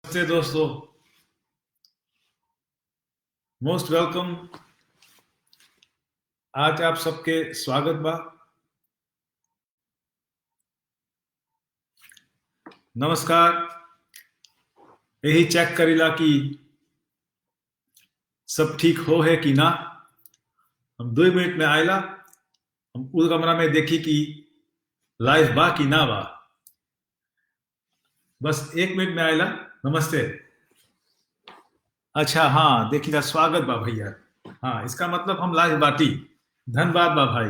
नमस्ते दोस्तों, most welcome. आज आप सबके स्वागत बा। नमस्कार। यही चेक करीला कि सब ठीक हो है कि ना। हम 2 मिनट में आयला, हम पूरे कमरा में देखी कि लाइव बा कि ना बा। बस 1 मिनट में आयला। नमस्ते। अच्छा, हाँ देखिला, स्वागत बा भैया। हाँ, इसका मतलब हम लाइव बाटी। धन्यवाद बा भाई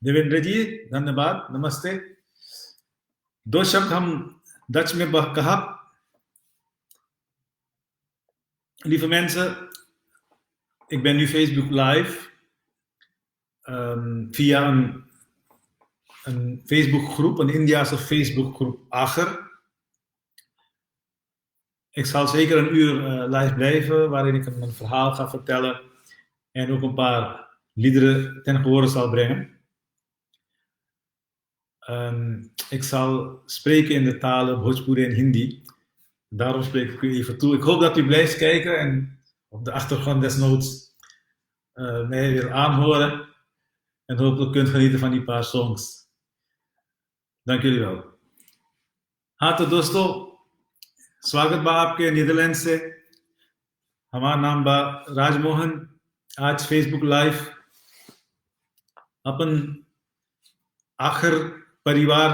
देवेंद्र जी, धन्यवाद। नमस्ते। 2 शब्द हम डच में कहा। Lieve mensen, ik ben nu Facebook Live via een Facebookgroep, een Indiase Facebookgroep Ager. Ik zal zeker een uur live blijven, waarin ik een verhaal ga vertellen en ook een paar liederen ten gehore zal brengen. Ik zal spreken in de talen Bhojpuri en Hindi. Daarom spreek ik u even toe. Ik hoop dat u blijft kijken en op de achtergrond desnoods mij weer aanhoren. En hopelijk kunt genieten van die paar songs. Dank jullie wel. हाँ तो दोस्तों, स्वागत बा आपके Netherlands से। हमारा नाम बा राजमोहन। आज फेसबुक लाइव अपन आखिर परिवार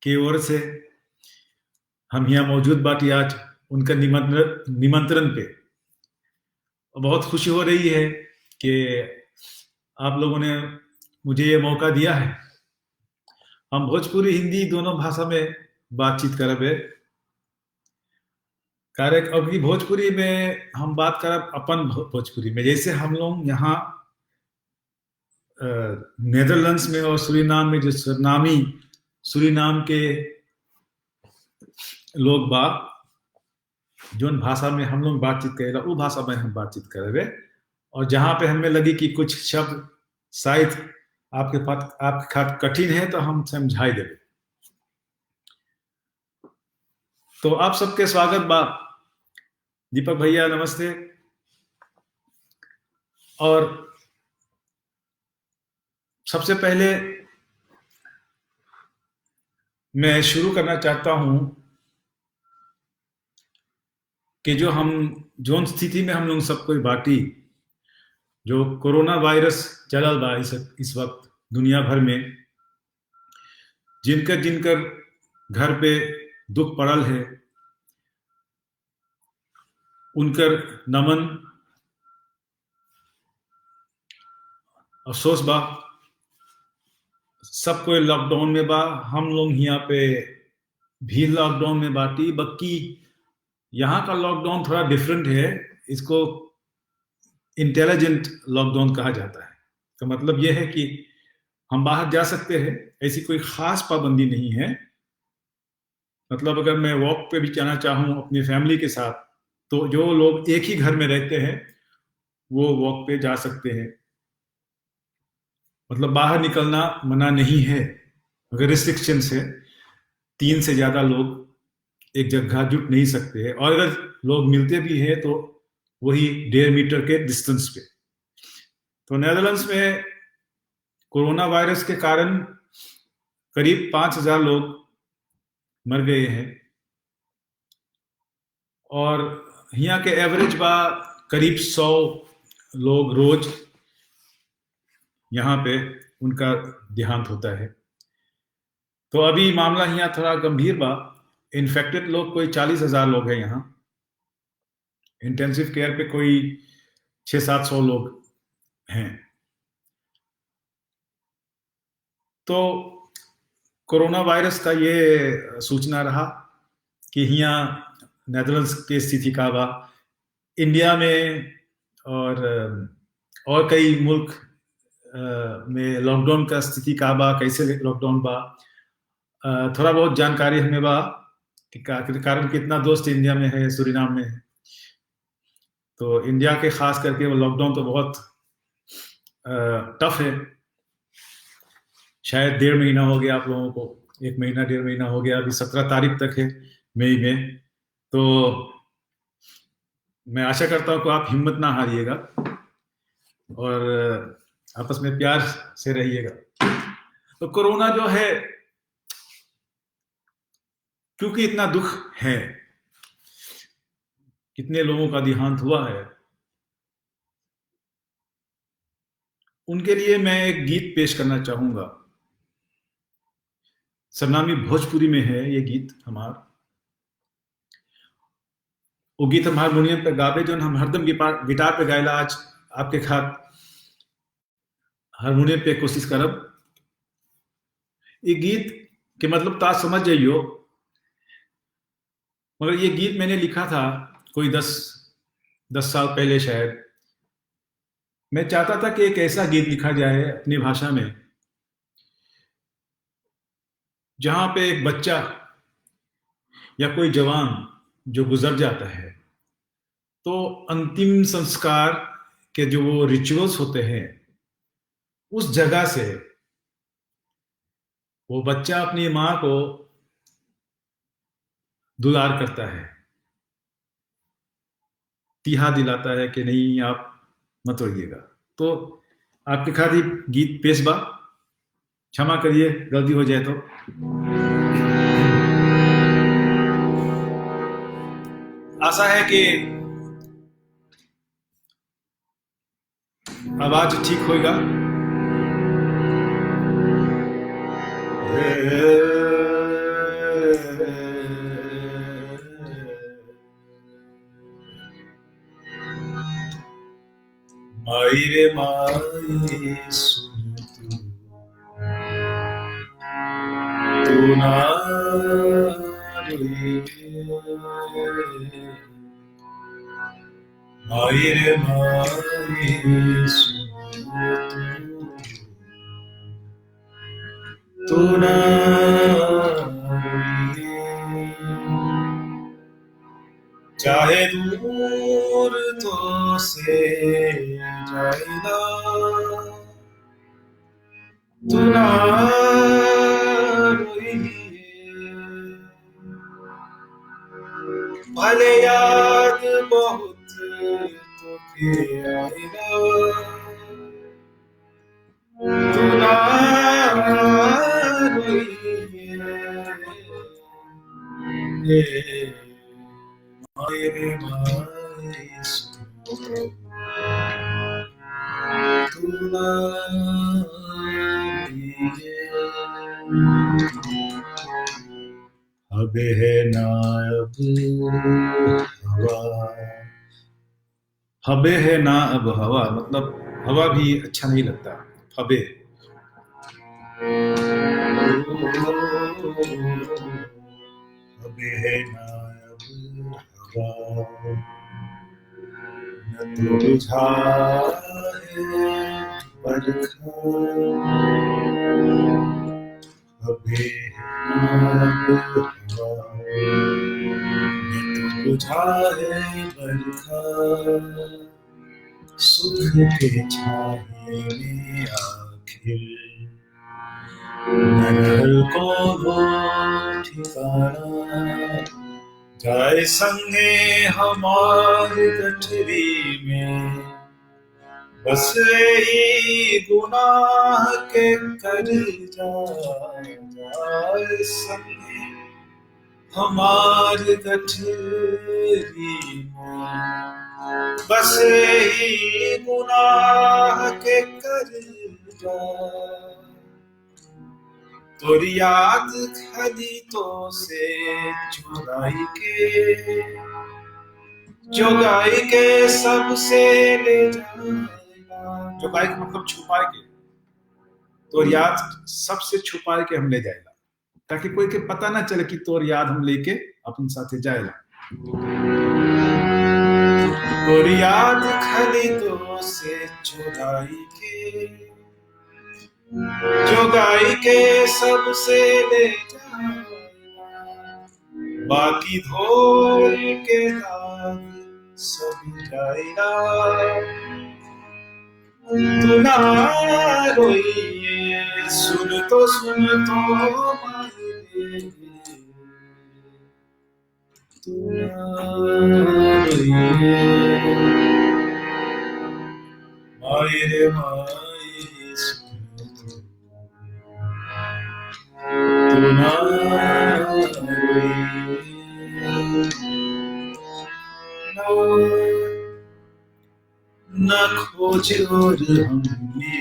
की ओर से हम यहाँ मौजूद बाटी आज उनका निमंत्रण पे। बहुत खुशी हो रही है कि आप लोगों ने मुझे ये मौका दिया है। हम भोजपुरी हिंदी दोनों भाषा में बातचीत करबे। कार्य अभी भोजपुरी में हम बात करब अपन भोजपुरी में, जैसे हम लोग यहाँ नेदरलैंड्स में और सूरीनाम में जो सरनामी सूरीनाम के लोग बा, जोन भाषा में हम लोग बातचीत करेगा वो भाषा में हम बातचीत करेंगे। और जहां पे हमें लगी कि कुछ शब्द शायद आपके खातिर कठिन है तो हम समझाई देंगे। तो आप सबके स्वागत बा। दीपक भैया नमस्ते। और सबसे पहले मैं शुरू करना चाहता हूं कि जो स्थिति में हम लोग सबको बाटी, जो कोरोना वायरस चलल बा इस वक्त दुनिया भर में, जिनकर जिनकर घर पे दुख पड़ल है उनकर नमन अफसोस बा। सब कोई लॉकडाउन में बा। हम लोग यहाँ पे भी लॉकडाउन में बाटी, बल्कि यहाँ का लॉकडाउन थोड़ा डिफरेंट है। इसको इंटेलिजेंट लॉकडाउन कहा जाता है। तो मतलब यह है कि हम बाहर जा सकते हैं, ऐसी कोई खास पाबंदी नहीं है। मतलब अगर मैं वॉक पे भी जाना चाहूँ अपनी फैमिली के साथ, तो जो लोग एक ही घर में रहते हैं वो वॉक पे जा सकते हैं। मतलब बाहर निकलना मना नहीं है, अगर रिस्ट्रिक्शंस है। 3 से ज्यादा लोग एक जगह जुट नहीं सकते हैं, और अगर लोग मिलते भी हैं तो वही 1.5 मीटर के डिस्टेंस पे। तो नेदरलैंड्स में कोरोना वायरस के कारण करीब 5,000 लोग मर गए हैं, और यहाँ के एवरेज बा करीब 100 लोग रोज यहाँ पे उनका देहांत होता है। तो अभी मामला यहाँ थोड़ा गंभीर बा। इन्फेक्टेड लोग कोई 40,000 लोग हैं यहाँ। इंटेंसिव केयर पे कोई 600-700 लोग हैं। तो कोरोना वायरस का ये सूचना रहा कि यहाँ नेदरलैंड्स की स्थिति का बा। इंडिया में और कई मुल्क में लॉकडाउन का स्थिति का बा, कैसे लॉकडाउन बा, थोड़ा बहुत जानकारी हमें बा कि कारण कितना दोस्त इंडिया में है, सूरीनाम में है। तो इंडिया के खास करके वो लॉकडाउन तो बहुत टफ है। शायद 1.5 महीना हो गया आप लोगों को, 1 महीना 1.5 महीना हो गया। अभी 17 तारीख तक है मई में। तो मैं आशा करता हूं कि आप हिम्मत ना हारिएगा और आपस में प्यार से रहिएगा। तो कोरोना जो है, क्योंकि इतना दुख है, कितने लोगों का देहांत हुआ है, उनके लिए मैं एक गीत पेश करना चाहूंगा। सरनामी भोजपुरी में है ये गीत हमारा। वो गीत हम हारमोनियम पे गावे, जो हम हरदम गिटार पे गायला, आज आपके खात हारमोनियम पे कोशिश करब। ये गीत के मतलब तो आज समझ जाइयो, मगर ये गीत मैंने लिखा था कोई 10 साल पहले शायद। मैं चाहता था कि एक ऐसा गीत लिखा जाए अपनी भाषा में, जहां पे एक बच्चा या कोई जवान जो गुजर जाता है, तो अंतिम संस्कार के जो वो रिचुअल्स होते हैं, उस जगह से वो बच्चा अपनी माँ को दुलार करता है, तिहा दिलाता है कि नहीं आप मत रोइएगा। तो आपके खातिर गीत पेश बा, क्षमा करिए गलती हो जाए तो। आशा है कि आवाज ठीक होगा। माई रे माई सुन तू ना माई रे माई सुन तू ना चाहे दूर तो से जाएगा, तू ना भले याद बहुत तो आएगा, तू ना मेरे माई सुन तू ना अब है ना अब हवा, हबे है ना अब हवा, मतलब हवा भी अच्छा नहीं लगता। हबे हबे है ना अब हवा, न तो बुझा है बरखा, हबे है ना अब हवा, न तो बुझा है बरखा, सुख के छाये में आखिर नगर को वो ठिकाना, जाए संगे हमारे गठरी में, बस यही गुनाह के कर जाए संगे हमारे गठरी में, बस यही गुनाह के कर जाए। तोरी याद खली तो से चुराई के, जोगाई के सबसे ले जाएगा, जोगाई का मतलब छुपाए के, तोर याद सबसे छुपाए के हम ले जाएगा, ताकि कोई के पता ना चले कि तोर याद हम लेके अपन साथे जाएगा। तोर याद खली तो से चुराई के, जोगाई के सबसे ले जाएगा, बाकी धोल के दाग सब जाएगा, तू ना रोइए सुन तो मायने, तू ना रोइए, माई रे माई सुन तू ना रोइए, ना खोज और हमने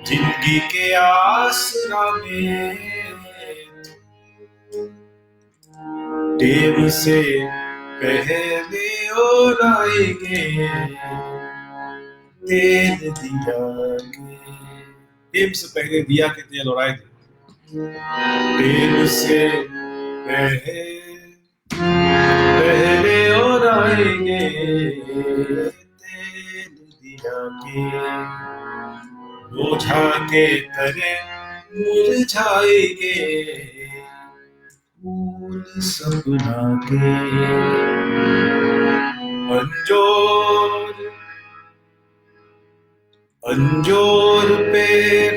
जिंदगी के आसरा में, टेम से पहले और आएंगे तेल दिया के, टेम से पहले दिया के तेल और आएंगे, टेम से पहले और आएंगे तेल दिया के, बोझा के तरह मुरझाएंगे फूल सपना के, अंजोर पे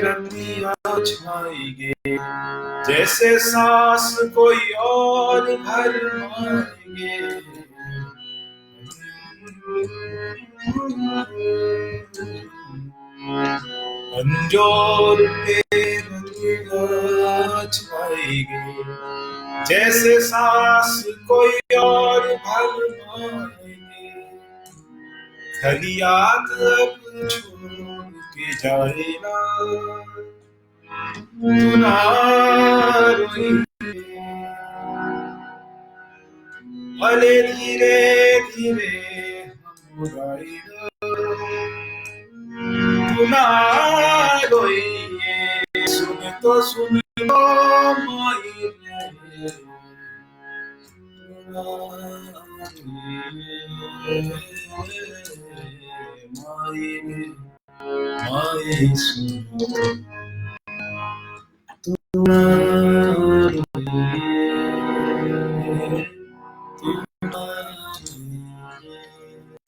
रतिया छाएंगे, जैसे सांस कोई और भरमाएंगे, अंजोर पे रतिया छाएंगे, जैसे सांस कोई और भरमाएंगे, खलियात अब छोड़ के जाए ना तू ना रोइए, भले धीरे धीरे हम गाएगा तू ना रोइए, सुन तो सुन लो माई रे, माई सुन तू ना रोइए,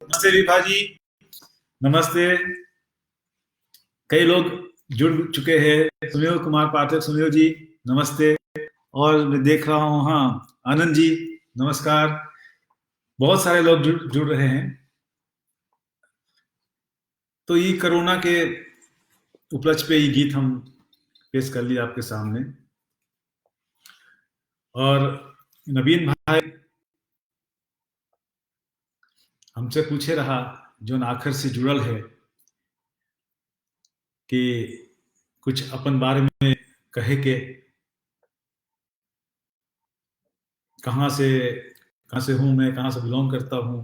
नमस्ते विभा जी, नमस्ते। कई लोग जुड़ चुके हैं, सुनील कुमार पाठक, सुनील जी नमस्ते, और मैं देख रहा हूँ हाँ आनंद जी नमस्कार, बहुत सारे लोग जुड़ रहे हैं। तो ये कोरोना के उपलक्ष्य पे ये गीत हम पेश कर लिया आपके सामने, और नवीन भाई हमसे पूछे रहा जो आखिर से जुड़ल है कि कुछ अपन बारे में कहे के, कहाँ से हूँ मैं, कहाँ से बिलोंग करता हूँ,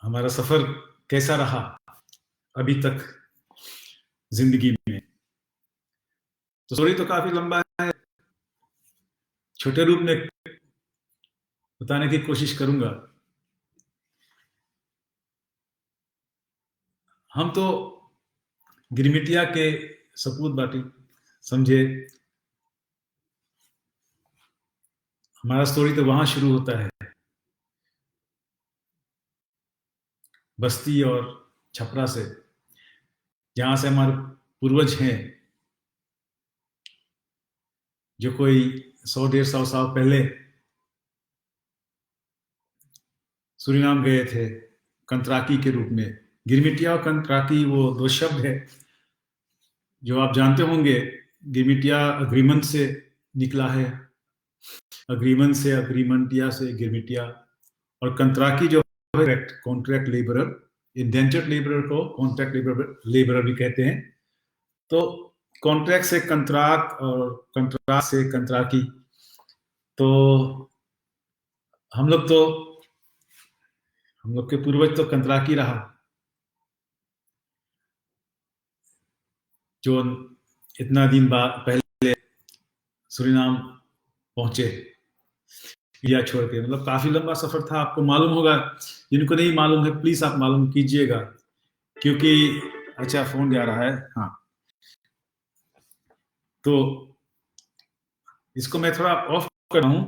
हमारा सफर कैसा रहा अभी तक जिंदगी में। तो स्टोरी तो काफी लंबा है, छोटे रूप में बताने की कोशिश करूंगा। हम तो गिरमिटिया के सपूत बाटी समझे, हमारा स्टोरी तो वहां शुरू होता है, बस्ती और छपरा से, जहां से हमारे पूर्वज हैं जो कोई 100-150 साल पहले सूरीनाम गए थे कंतराकी के रूप में। गिरमिटिया और कंतराकी वो दो शब्द है जो आप जानते होंगे। गिरमिटिया अग्रीमेंट से निकला है, अग्रीमेंट से अग्रीमेंटिया से गिरमिटिया, और कंतराकी जो है कॉन्ट्रैक्ट लेबरर, इंडेंचर्ड लेबरर को कॉन्ट्रैक्ट लेबरर भी कहते हैं। तो कॉन्ट्रैक्ट से कंत्राक और कंत्राट से कंतराकी। तो हम लोग के पूर्वज तो कंतराकी रहा, जो इतना दिन बाद पहले सूरीनाम पहुंचे इंडिया छोड़ के। मतलब काफी लंबा सफर था, आपको मालूम होगा, जिनको नहीं मालूम है प्लीज आप मालूम कीजिएगा, क्योंकि अच्छा फोन जा रहा है हाँ, तो इसको मैं थोड़ा ऑफ कर रहा हूं,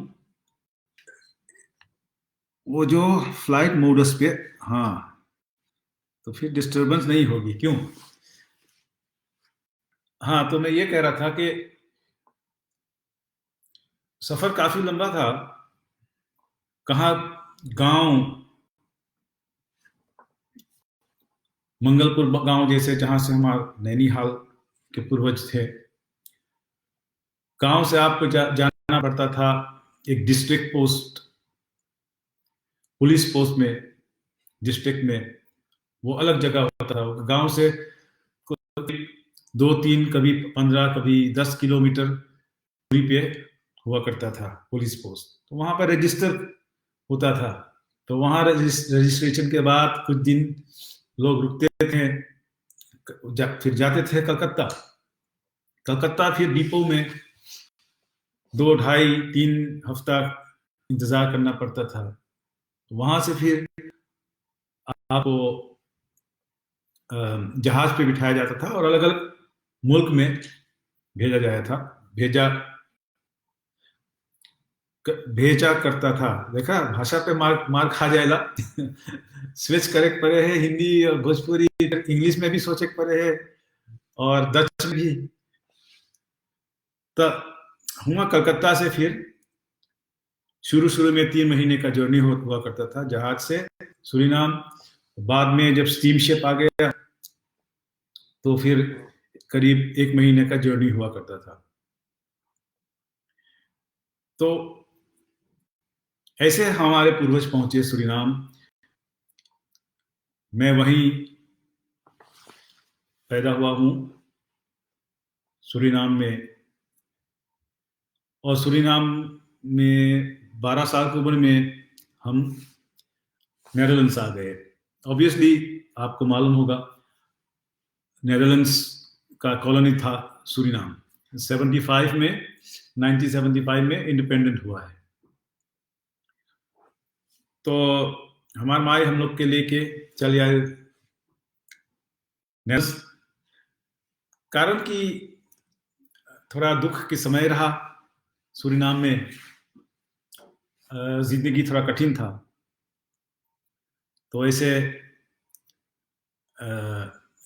वो जो फ्लाइट मोडस पे, हाँ तो फिर डिस्टरबेंस नहीं होगी, क्यों। हाँ तो मैं ये कह रहा था कि सफर काफी लंबा था। कहाँ गांव, मंगलपुर गांव जैसे, जहां से हमारे नैनीहाल के पूर्वज थे, गांव से आपको जाना पड़ता था एक डिस्ट्रिक्ट पोस्ट, पुलिस पोस्ट में, डिस्ट्रिक्ट में। वो अलग जगह होता था। गांव से 2-3, कभी 15, कभी 10 किलोमीटर दूरी पे हुआ करता था पुलिस पोस्ट। तो वहां पर रजिस्टर होता था। तो वहां रजिस्ट्रेशन के बाद कुछ दिन लोग रुकते थे, फिर जाते थे कलकत्ता। कलकत्ता फिर डिपो में 2, ढाई, 3 हफ्ता इंतजार करना पड़ता था। वहां से फिर आपको जहाज पे बिठाया जाता था और अलग अलग मुल्क में भेजा जाया था, भेजा भेजा करता था। देखा, भाषा पे मार मार खा जाएगा। स्विच करे पड़े है, हिंदी और भोजपुरी, इंग्लिश में भी सोचे पड़े है और डच में भी। तो हुआ कलकत्ता से फिर शुरू शुरू में 3 महीने का जर्नी हुआ करता था जहाज से सूरीनाम। बाद में जब स्टीमशिप आ गया तो फिर करीब 1 महीने का जर्नी हुआ करता था। तो ऐसे हमारे पूर्वज पहुंचे सूरीनाम। मैं वहीं पैदा हुआ हूं, सूरीनाम में। और सूरीनाम में 12 साल की उम्र में हम नेदरलैंड्स आ गए। ऑब्वियसली आपको मालूम होगा, नेदरलैंड्स का कॉलोनी था सूरीनाम। 75 में 1975 में इंडिपेंडेंट हुआ है। तो हमारे माए हम लोग के लेके चले आए नेदरलैंड्स। कारण कि थोड़ा दुख के समय रहा सूरीनाम में, जिंदगी थोड़ा कठिन था। तो ऐसे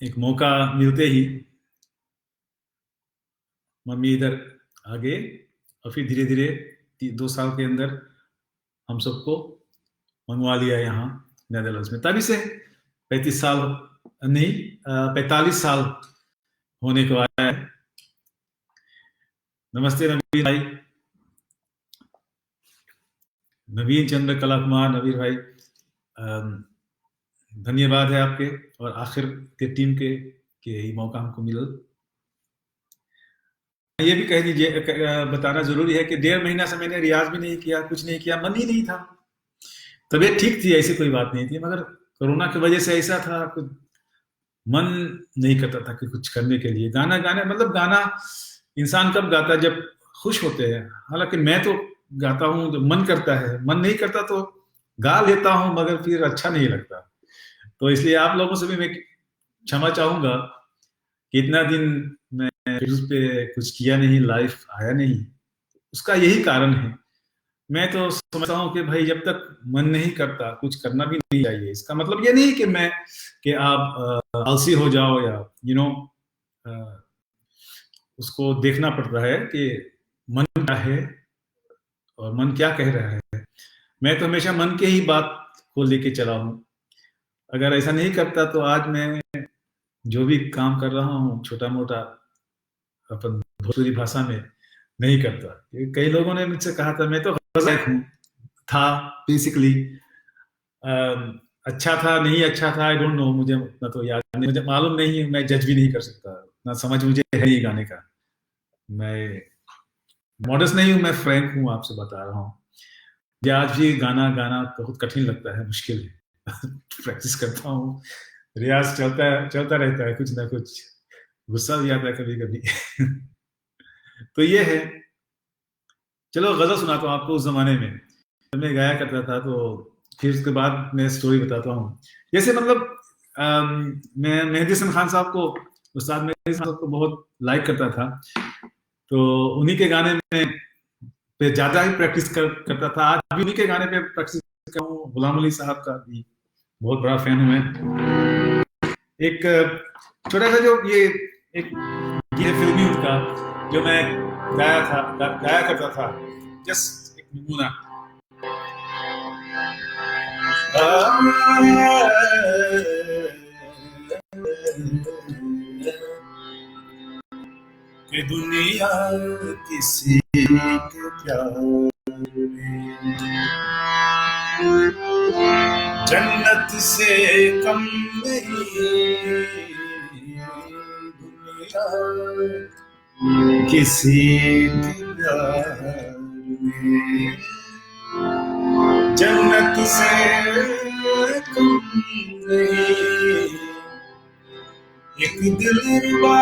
एक मौका मिलते ही मम्मी इधर आ गए और फिर धीरे धीरे 2 साल के अंदर हम सबको मंगवा लिया यहाँ नेदरलैंड्स में। तभी से 35 साल नहीं, 45 साल होने को आया है। नमस्ते नवीन भाई, नवीन चंद्र कला कुमार, नवीन भाई, धन्यवाद है आपके और आखिर के टीम के कि ये मौका हमको मिला। ये भी कह दीजिए, बताना जरूरी है कि 1.5 महीना से मैंने रियाज भी नहीं किया, कुछ नहीं किया, मन ही नहीं था। तबीयत ठीक थी, ऐसी कोई बात नहीं थी, मगर कोरोना की वजह से ऐसा था, कुछ मन नहीं करता था कि कुछ करने के लिए। गाना गाने, मतलब गाना इंसान कब गाता, जब खुश होते हैं। हालांकि मैं तो गाता हूँ जब मन करता है, मन नहीं करता तो गा लेता हूँ, मगर फिर अच्छा नहीं लगता। तो इसलिए आप लोगों से भी मैं क्षमा चाहूंगा कि इतना दिन मैं उस पे कुछ किया नहीं, लाइव आया नहीं। उसका यही कारण है। मैं तो समझता हूँ कि भाई जब तक मन नहीं करता कुछ करना भी नहीं चाहिए। इसका मतलब ये नहीं कि मैं कि आप आलसी हो जाओ या उसको देखना पड़ता है कि मन क्या है और मन क्या कह रहा है। मैं तो हमेशा मन के ही बात को लेके चला हूँ। अगर ऐसा नहीं करता तो आज मैं जो भी काम कर रहा हूँ छोटा मोटा अपन भोजपुरी भाषा में नहीं करता। कई लोगों ने मुझसे कहा था, मैं तो गायक हूँ, था बेसिकली। अच्छा था नहीं अच्छा था आई डोंट नो, मुझे उतना तो याद नहीं, मुझे मालूम नहीं है, मैं जज भी नहीं कर सकता, ना समझ मुझे है नहीं गाने का। मैं मॉडर्न नहीं हूँ, मैं फ्रैंक हूँ, आपसे बता रहा हूँ। मुझे आज भी गाना गाना बहुत कठिन लगता है, मुश्किल है। प्रैक्टिस करता हूँ, रियाज चलता रहता है, कुछ ना कुछ गुस्सा भी आता है कभी कभी। तो ये है। चलो गजल सुनाता हूँ आपको। उस जमाने में जब मैं गाया करता था, तो फिर उसके बाद मैं स्टोरी बताता हूँ। जैसे मतलब मैं मेहदी हसन खान साहब को, उस्ताद मेहदी हसन साहब को बहुत लाइक करता था। तो उन्हीं के गाने में पे ज्यादा ही प्रैक्टिस करता था। आज भी उन्हीं के गाने पे प्रैक्टिस करता हूँ। गुलाम अली साहब का भी बहुत बड़ा फैन हूँ मैं। एक छोटा सा जो ये एक ये फिल्मी उनका जो मैं गाया करता था, जस्ट एक नमूना। कि दुनिया किसी के प्यार में जन्नत से कम नहीं, दुनिया किसी के प्यार में जन्नत से कम नहीं। एक दिलरुबा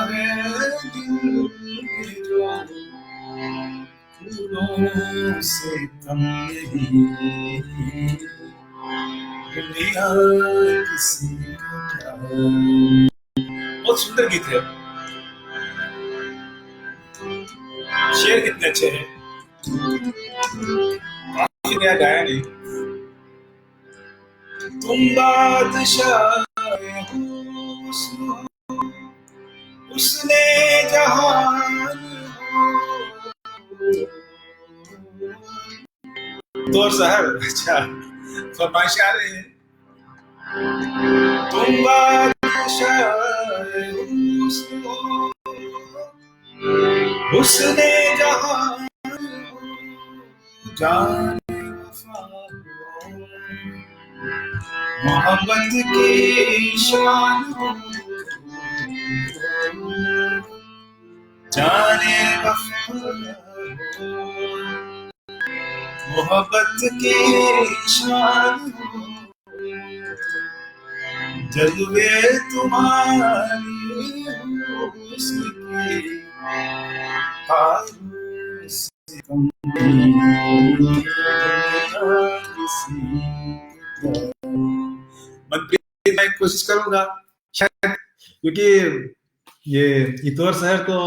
है दिल जो फूलों से कम नहीं, दुनिया किसी का प्यार। बहुत सुंदर गीत है, शेर कितने अच्छे हैं, काफी नया गाया नहीं। तुम बादशाह उसने जहान तो और सहर। अच्छा फरमाइश आ रही है। तुम बादशाह उसने जहान जाने वफा मोहब्बत की शान जाने वफा मोहब्बत की शान जलवे तुम्हारी उसकी मैं कोशिश करूंगा शायद, क्योंकि ये इतौर शहर तो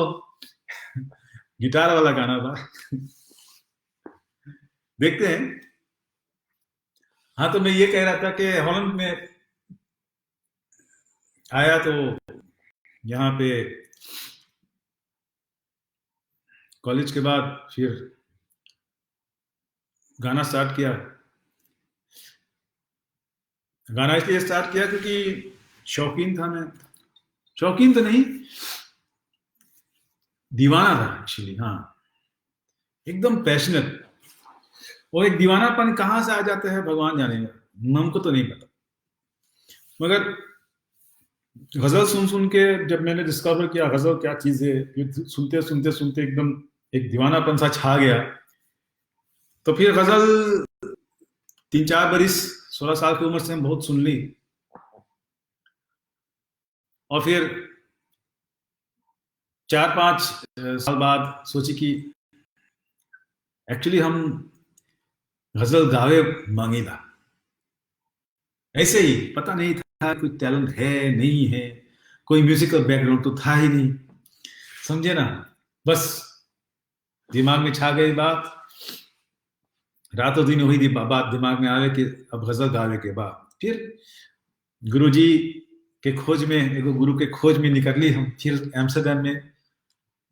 गिटार वाला गाना था। देखते हैं। हाँ तो मैं ये कह रहा था कि हॉलैंड में आया तो यहाँ पे कॉलेज के बाद फिर गाना स्टार्ट किया। गाना इसलिए स्टार्ट किया क्योंकि शौकीन था मैं, शौकीन तो नहीं दीवाना था एक्चुअली। हाँ एकदम पैशनेट। और एक दीवानापन कहाँ से आ जाता है भगवान जानेगा, हमको तो नहीं पता। मगर गजल सुन सुन के जब मैंने डिस्कवर किया गजल क्या चीज है, सुनते सुनते सुनते एकदम एक दीवानापन सा छा गया। तो फिर गजल 3-4 बरिस 16 साल की उम्र से हम बहुत सुन ली। और फिर 4-5 साल बाद सोची कि एक्चुअली हम गजल गावे मांगी था। ऐसे ही पता नहीं था कोई टैलेंट है नहीं है, कोई म्यूजिकल बैकग्राउंड तो था ही नहीं, समझे ना। बस दिमाग में छा गई बात, रातों दिन हुई थी बात दिमाग में आ गई कि अब गजल गावे के बाद फिर गुरुजी के खोज में, एक गुरु के खोज में निकली हम। फिर एम्स्टर्डम में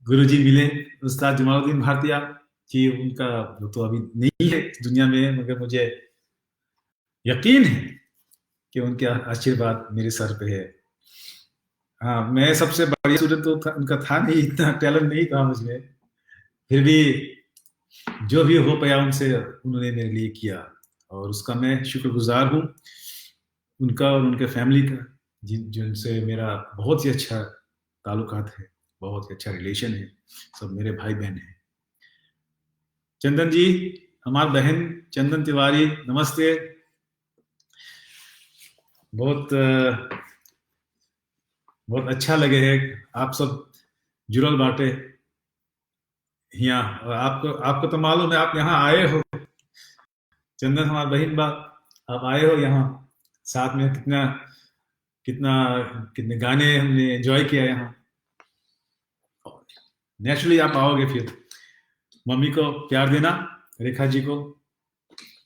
गुरुजी मिले उस्ताद जमालुद्दीन भारतिया, कि उनका तो अभी नहीं है दुनिया में, मगर मुझे यकीन है कि उनके आशीर्वाद मेरे सर पे है। हाँ मैं सबसे बढ़िया स्टूडेंट तो उनका था नहीं, इतना टैलेंट नहीं था मुझमें, फिर भी जो भी हो पाया उनसे उन्होंने मेरे लिए किया और उसका मैं शुक्रगुजार हूँ उनका और उनके फैमिली का, जिनसे मेरा बहुत ही अच्छा ताल्लुकात है, बहुत ही अच्छा रिलेशन है, सब मेरे भाई बहन हैं। चंदन जी, हमारी बहन चंदन तिवारी, नमस्ते। बहुत बहुत अच्छा लगे है आप सब जुड़ल बाटे यहाँ। और आपको तो मालूम है आप यहाँ आए हो, चंदन हमारी बहन बा, आप आए हो यहाँ साथ में, कितने गाने हमने एंजॉय किया यहाँ। नेचुरली आप आओगे फिर, मम्मी को प्यार देना, रेखा जी को,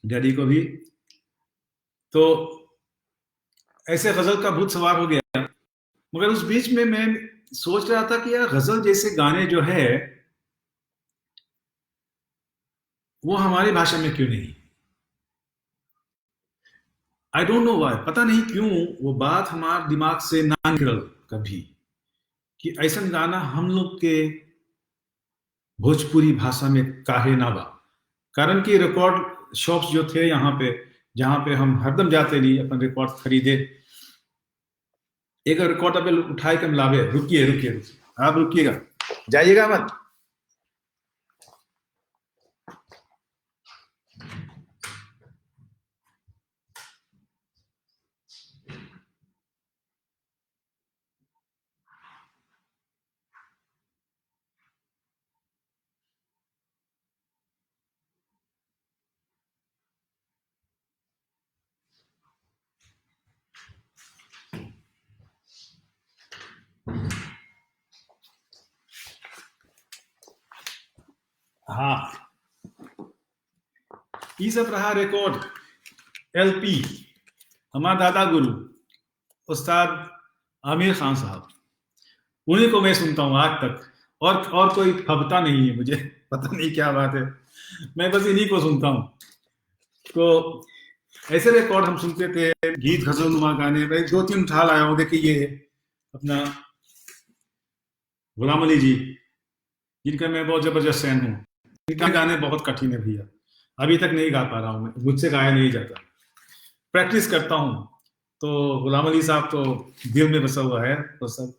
डैडी को भी। तो ऐसे गजल का भूत सवार हो गया। मगर उस बीच में मैं सोच रहा था कि यार गजल जैसे गाने जो है वो हमारी भाषा में क्यों नहीं? आई डोंट नो वाई, पता नहीं क्यों वो बात हमारे दिमाग से ना निकल कभी कि ऐसा गाना हम लोग के भोजपुरी भाषा में काहे ना बा। कारण कि रिकॉर्ड शॉप्स जो थे यहाँ पे, जहाँ पे हम हरदम जाते नहीं अपन रिकॉर्ड खरीदे, एक रिकॉर्ड अब उठाए के हम लावे। रुकिए रुकिए रुकिए, आप रुकिएगा, जाइएगा मत। हाँ, ये सब रहा रिकॉर्ड, एलपी। हमारा दादा गुरु उस्ताद आमिर खान साहब, उन्हीं को मैं सुनता हूँ आज तक। और कोई फबता नहीं है मुझे, पता नहीं क्या बात है, मैं बस इन्हीं को सुनता हूँ। तो ऐसे रिकॉर्ड हम सुनते थे, गीत गजल नुमा गाने। मैं 2-3 उठा लाया हूँ, देखिए ये अपना गुलाम अली जी, जिनका मैं बहुत जबरदस्त फैन हूँ। इनका गाने बहुत कठिन है भैया, अभी तक नहीं गा पा रहा हूँ मैं, मुझसे गाया नहीं जाता, प्रैक्टिस करता हूँ। तो गुलाम अली साहब तो दिल में बसा हुआ है। तो सब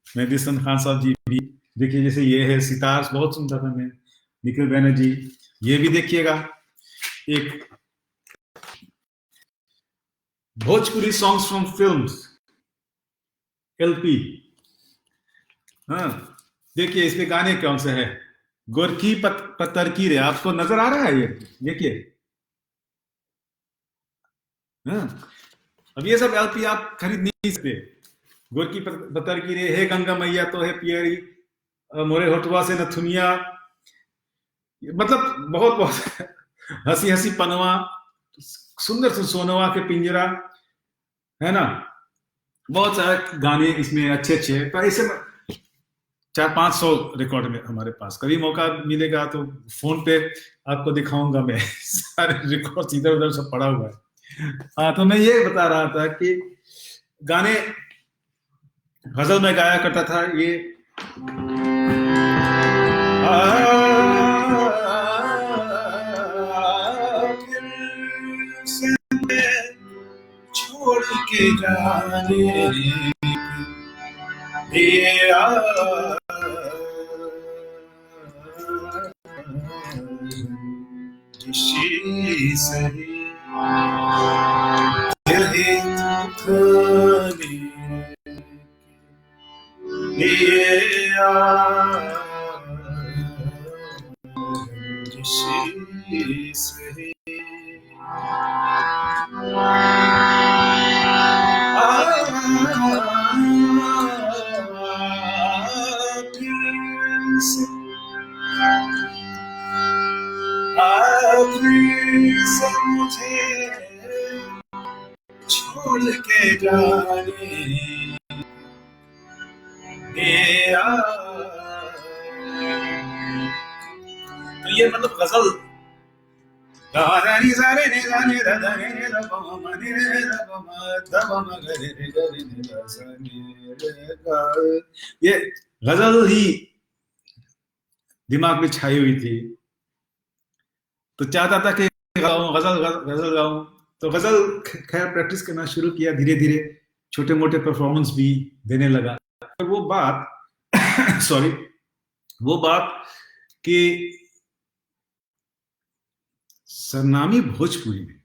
मेहदी हसन खान साहब जी भी देखिए, जैसे ये है सितार, बहुत सुनता था मैं। निखिल बैनर्जी, ये भी देखिएगा। एक Bhojpuri songs from films, LP. हाँ, देखिए इसमें गाने कौन से हैं। गोरखी पत्थर की रे, आपको नजर आ रहा है ये? देखिए, हाँ, अब ये सब एलपी आप खरीद नहीं सकते। गोरखी पत्थर की रे, हे गंगा मैया तो है पियरी, मोरे होठवा से नथुनिया, मतलब बहुत बहुत हंसी हंसी पनवा, सुंदर से सोनवा के पिंजरा, है ना। बहुत सारे गाने इसमें अच्छे अच्छे हैं। तो ऐसे 400-500 रिकॉर्ड में हमारे पास, कभी मौका मिलेगा तो फोन पे आपको दिखाऊंगा मैं सारे रिकॉर्ड इधर उधर सब पड़ा हुआ है। हाँ, तो मैं ये बता रहा था कि गाने गजल में गाया करता था ये, छोड़ के जाने दिया किसी सही यही थाने दिया किसी सही मुझे छोड़ के जाने दिया। तो ये मतलब गजल, ये गजल ही दिमाग में छाई हुई थी। तो चाहता था कि गाऊं गजल, गजल गाऊं। तो गजल खैर प्रैक्टिस करना शुरू किया, धीरे धीरे छोटे मोटे परफॉर्मेंस भी देने लगा। वो बात सॉरी, वो बात कि सरनामी भोजपुरी में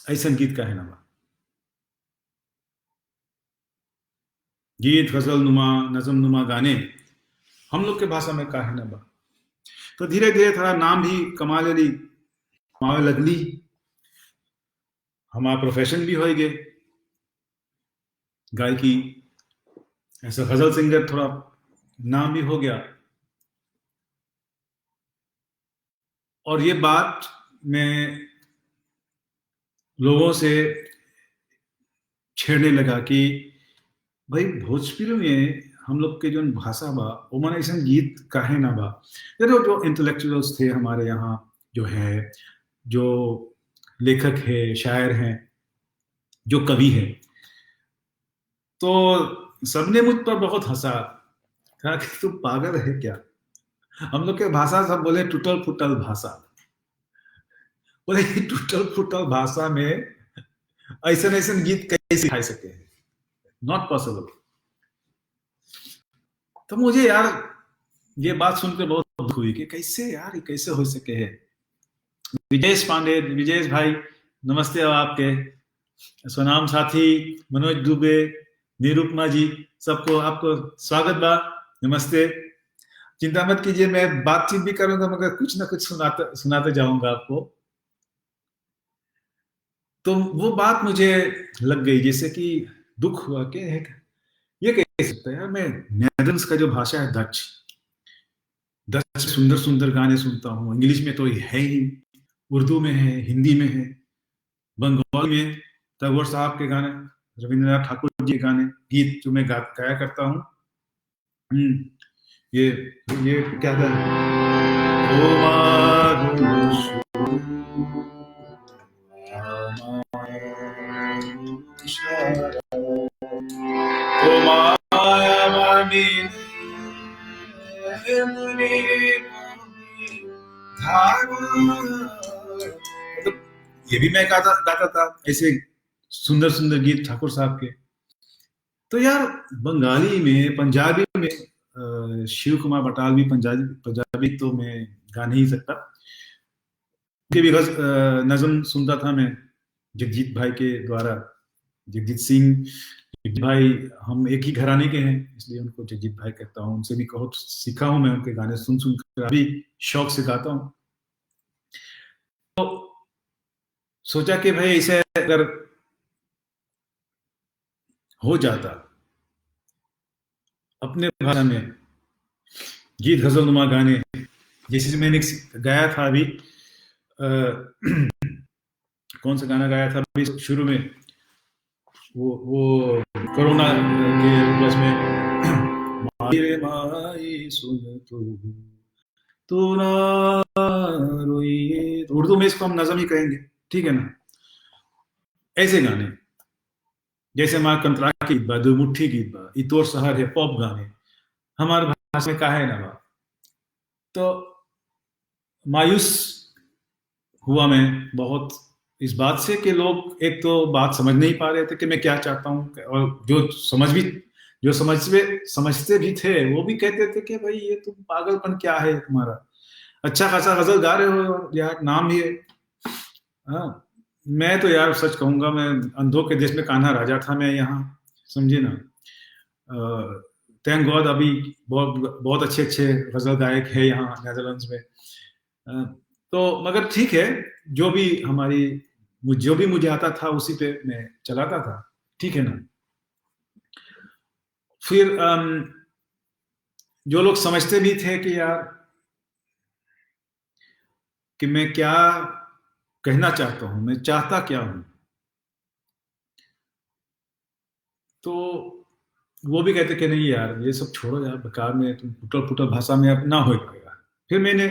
ऐसा गीत का है ना, गीत गजल नुमा नजम नुमा गाने हम लोग के भाषा में का है ना बा। तो धीरे धीरे थोड़ा नाम भी कमाने लगली, हमारा प्रोफेशन भी हो गए गायकी, ऐसा गजल सिंगर थोड़ा नाम भी हो गया। और ये बात मैं लोगों से छेड़ने लगा कि भाई भोजपुरी में हम लोग के जो भाषा बा वो माने ऐसा गीत काहे ना बा। ये जो इंटेलेक्चुअल्स थे हमारे यहाँ जो है, जो लेखक है, शायर हैं, जो कवि है, तो सबने मुझ पर बहुत हंसा, कहा कि तू पागल है क्या। हम लोग के भाषा सब बोले टूटल फुटल भाषा, बोले टूटल फुटल भाषा में ऐसा ऐसा गीत कैसे सिखा सके, नॉट पॉसिबल। तो मुझे यार ये बात सुनकर बहुत दुख हुई कि कैसे यार ये कैसे हो सके है। विजयेश पांडे, विजयेश भाई नमस्ते आपके, स्वनाम साथी मनोज दुबे, निरुपमा जी, सबको आपको स्वागत बा, नमस्ते। चिंता मत कीजिए, मैं बातचीत भी करूंगा मगर कुछ ना कुछ सुनाते सुनाते जाऊंगा आपको। तो वो बात मुझे लग गई, जैसे कि दुख हुआ कि ये कैसे सकता है यार। मैं नेदरलैंड्स का जो भाषा है डच, डच सुंदर सुंदर गाने सुनता हूँ, इंग्लिश में तो है ही, उर्दू में है, हिंदी में है, बंगाली में टैगोर साहब के गाने, रविंद्रनाथ ठाकुर जी के गाने, गीत जो मैं गाया करता हूँ। ये ये क्या था, ये भी मैं गाता था ऐसे सुंदर सुंदर गीत ठाकुर साहब के। तो यार बंगाली में, पंजाबी में शिव कुमार बटालवी पंजाबी पंजाबी तो मैं गा नहीं सकता, उनके भी नज़म सुनता था मैं जगजीत भाई के द्वारा। जगजीत सिंह, जगजीत भाई हम एक ही घराने के हैं इसलिए उनको जगजीत भाई कहता हूँ। उनसे भी बहुत सीखा हूँ मैं, उनके गाने सुन सुन कर अभी शौक से गाता हूँ। तो सोचा कि भाई इसे अगर हो जाता अपने भाषा में गीत गजलनुमा गाने, जैसे मैंने गाया था अभी कौन सा गाना गाया था अभी शुरू में, वो कोरोना के उपलक्ष में, माई सुन तू ना रोइए, उर्दू में इसको हम नज़म ही कहेंगे, ठीक है ना। ऐसे गाने जैसे माँ कंतरा की गीत बा, दो मुट्ठी गीत बा, इतोर शहर है, पॉप गाने हमारे भाषा में काहे ना बा। तो मायूस हुआ मैं बहुत इस बात से कि लोग एक तो बात समझ नहीं पा रहे थे कि मैं क्या चाहता हूँ, और जो समझते भी थे वो भी कहते थे कि भाई ये तुम पागलपन क्या है तुम्हारा, अच्छा खासा गजल गा रहे हो यार, नाम भी है। हाँ, मैं तो यार सच कहूंगा, मैं अंधों के देश में कान्हा राजा था मैं यहाँ, समझे ना। थैंक गॉड अभी बहुत बहुत अच्छे अच्छे गजल गायक है यहाँ नेदरलैंड्स में। तो मगर ठीक है, जो भी हमारी जो भी मुझे आता था उसी पे मैं चलाता था, ठीक है ना। फिर जो लोग समझते भी थे कि यार कि मैं क्या कहना चाहता हूं, मैं चाहता क्या हूं, तो वो भी कहते कि नहीं यार ये सब छोड़ो यार, बेकार में तुम पुटल पुटल भाषा में अब ना हो पाएगा। फिर मैंने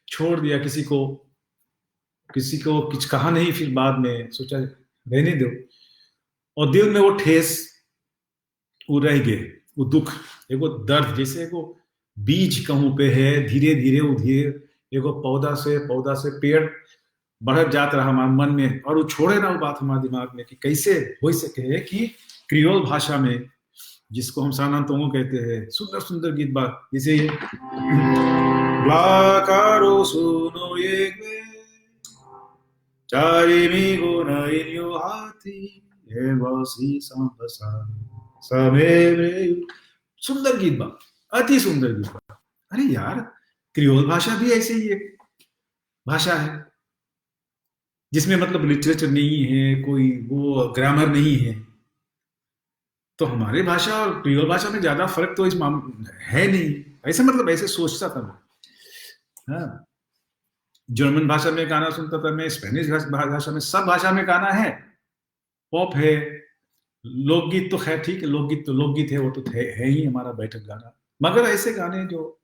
छोड़ दिया, किसी को कुछ कहा नहीं, फिर बाद में सोचा रहने दो, और दिल में वो ठेस वो रह गए, वो दुख, एगो दर्द, जैसे एगो बीज कहूँ पे है, धीरे धीरे वो धीरे एगो पौधा से पेड़ बढ़त जात रहा हमारे मन में, और वो छोड़े ना वो बात हमारे दिमाग में कि कैसे हो सके कि क्रियोल भाषा में, जिसको हम सानांतोंगो कहते हैं, सुंदर सुंदर गीत बात, जैसे ये Blacaro suno yegwe, charimigo na inyo hati, evasi sambasa, sameरे, सुंदर गीत बा, अति सुंदर गीत बा। अरे यार क्रियोल भाषा भी ऐसे ही एक भाषा है जिसमें मतलब लिटरेचर नहीं है, कोई वो ग्रामर नहीं है। तो हमारी भाषा और क्रियोल भाषा में ज्यादा फर्क तो इस है नहीं, ऐसे मतलब ऐसे सोचता था मैं। हाँ, जर्मन भाषा में गाना सुनता था मैं, स्पेनिश भाषा में, सब भाषा में गाना है, पॉप है, लोकगीत तो खैर ठीक है, लोकगीत तो लोकगीत है, वो तो है ही हमारा बैठक गाना। मगर ऐसे गाने जो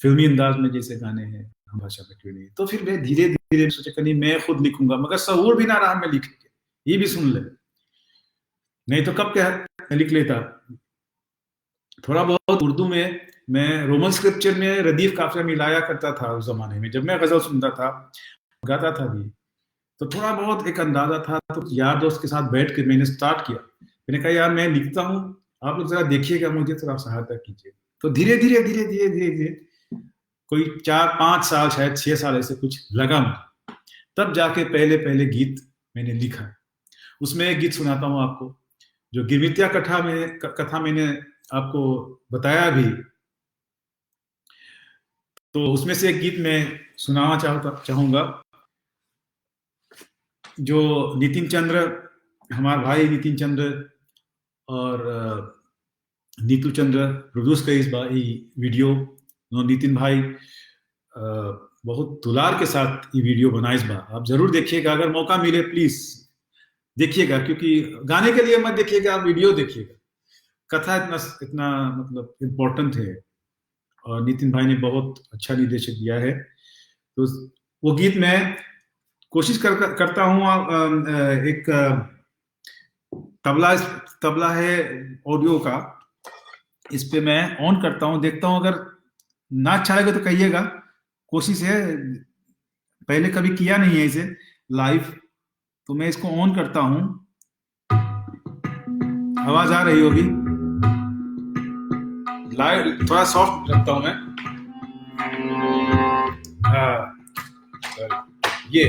फिल्मी अंदाज में जैसे गाने हैं हम भाषा में क्यों नहीं, तो फिर मैं धीरे धीरे सोचा कि नहीं मैं खुद लिखूंगा, मगर सहूर भी ना रहा मैं लिख के, ये भी सुन ले, नहीं तो कब क्या लिख लेता। थोड़ा बहुत उर्दू में मैं रोमन स्क्रिप्चर में रदीफ काफिया मिलाया करता था उस जमाने में, जब मैं गजल सुनता था, गाता था भी, तो थोड़ा बहुत एक अंदाजा था। तो यार दोस्त के साथ बैठ के मैंने स्टार्ट किया, मैंने कहा यार मैं लिखता हूँ, आप लोग जरा देखिएगा, मुझे थोड़ा सहायता कीजिए। तो धीरे धीरे धीरे धीरे धीरे धीरे कोई 4-5 साल शायद 6 साल ऐसे कुछ लगा मुझे, तब जाके पहले पहले गीत मैंने लिखा। उसमें एक गीत सुनाता हूँ आपको, जो गिरमितिया कथा मैंने आपको बताया भी, तो उसमें से एक गीत मैं सुनाना चाहूंगा, जो नितिन चंद्र, हमारे भाई नितिन चंद्र और नीतू चंद्र प्रोड्यूस करी इस बार ये वीडियो। नितिन भाई बहुत दुलार के साथ ये वीडियो बना इस बार, आप जरूर देखिएगा, अगर मौका मिले प्लीज देखिएगा, क्योंकि गाने के लिए मत देखिएगा, आप वीडियो देखिएगा, कथा इतना इतना मतलब इम्पोर्टेंट है, और नितिन भाई ने बहुत अच्छा निर्देशन दिया है। तो वो गीत मैं कोशिश करता हूँ, एक तबला तबला है ऑडियो का, इस पे मैं ऑन करता हूँ, देखता हूँ, अगर ना अच्छा लगे तो कहिएगा, कोशिश है, पहले कभी किया नहीं है इसे लाइव, तो मैं इसको ऑन करता हूँ, आवाज आ रही होगी, लाइव थोड़ा सॉफ्ट रखता हूं मैं, ये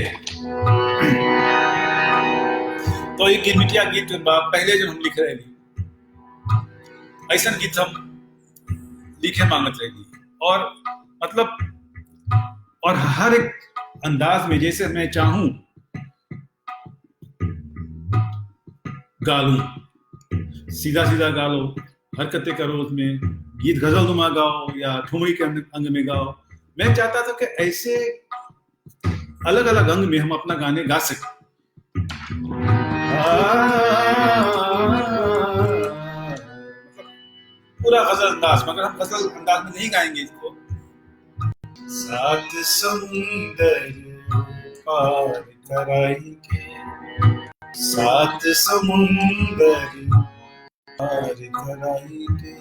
तो ये गिरमिटिया गीत पहले जो हम लिख रहे थे, ऐसा गीत हम लिखे मांगत रहे, और मतलब और हर एक अंदाज में जैसे मैं चाहूं गालू, सीधा सीधा गा लो, हरकतें करो उसमें, गीत गजल नुमा गाओ या ठुमरी के अंग में गाओ। मैं चाहता था कि ऐसे अलग अलग अंग में हम अपना गाने गा सकें। पूरा गजल अंदाज, मगर हम गजल अंदाज में नहीं गाएंगे इसको। सात समुंदर पार कराएंगे, सात समुंदर पार कराएंगे,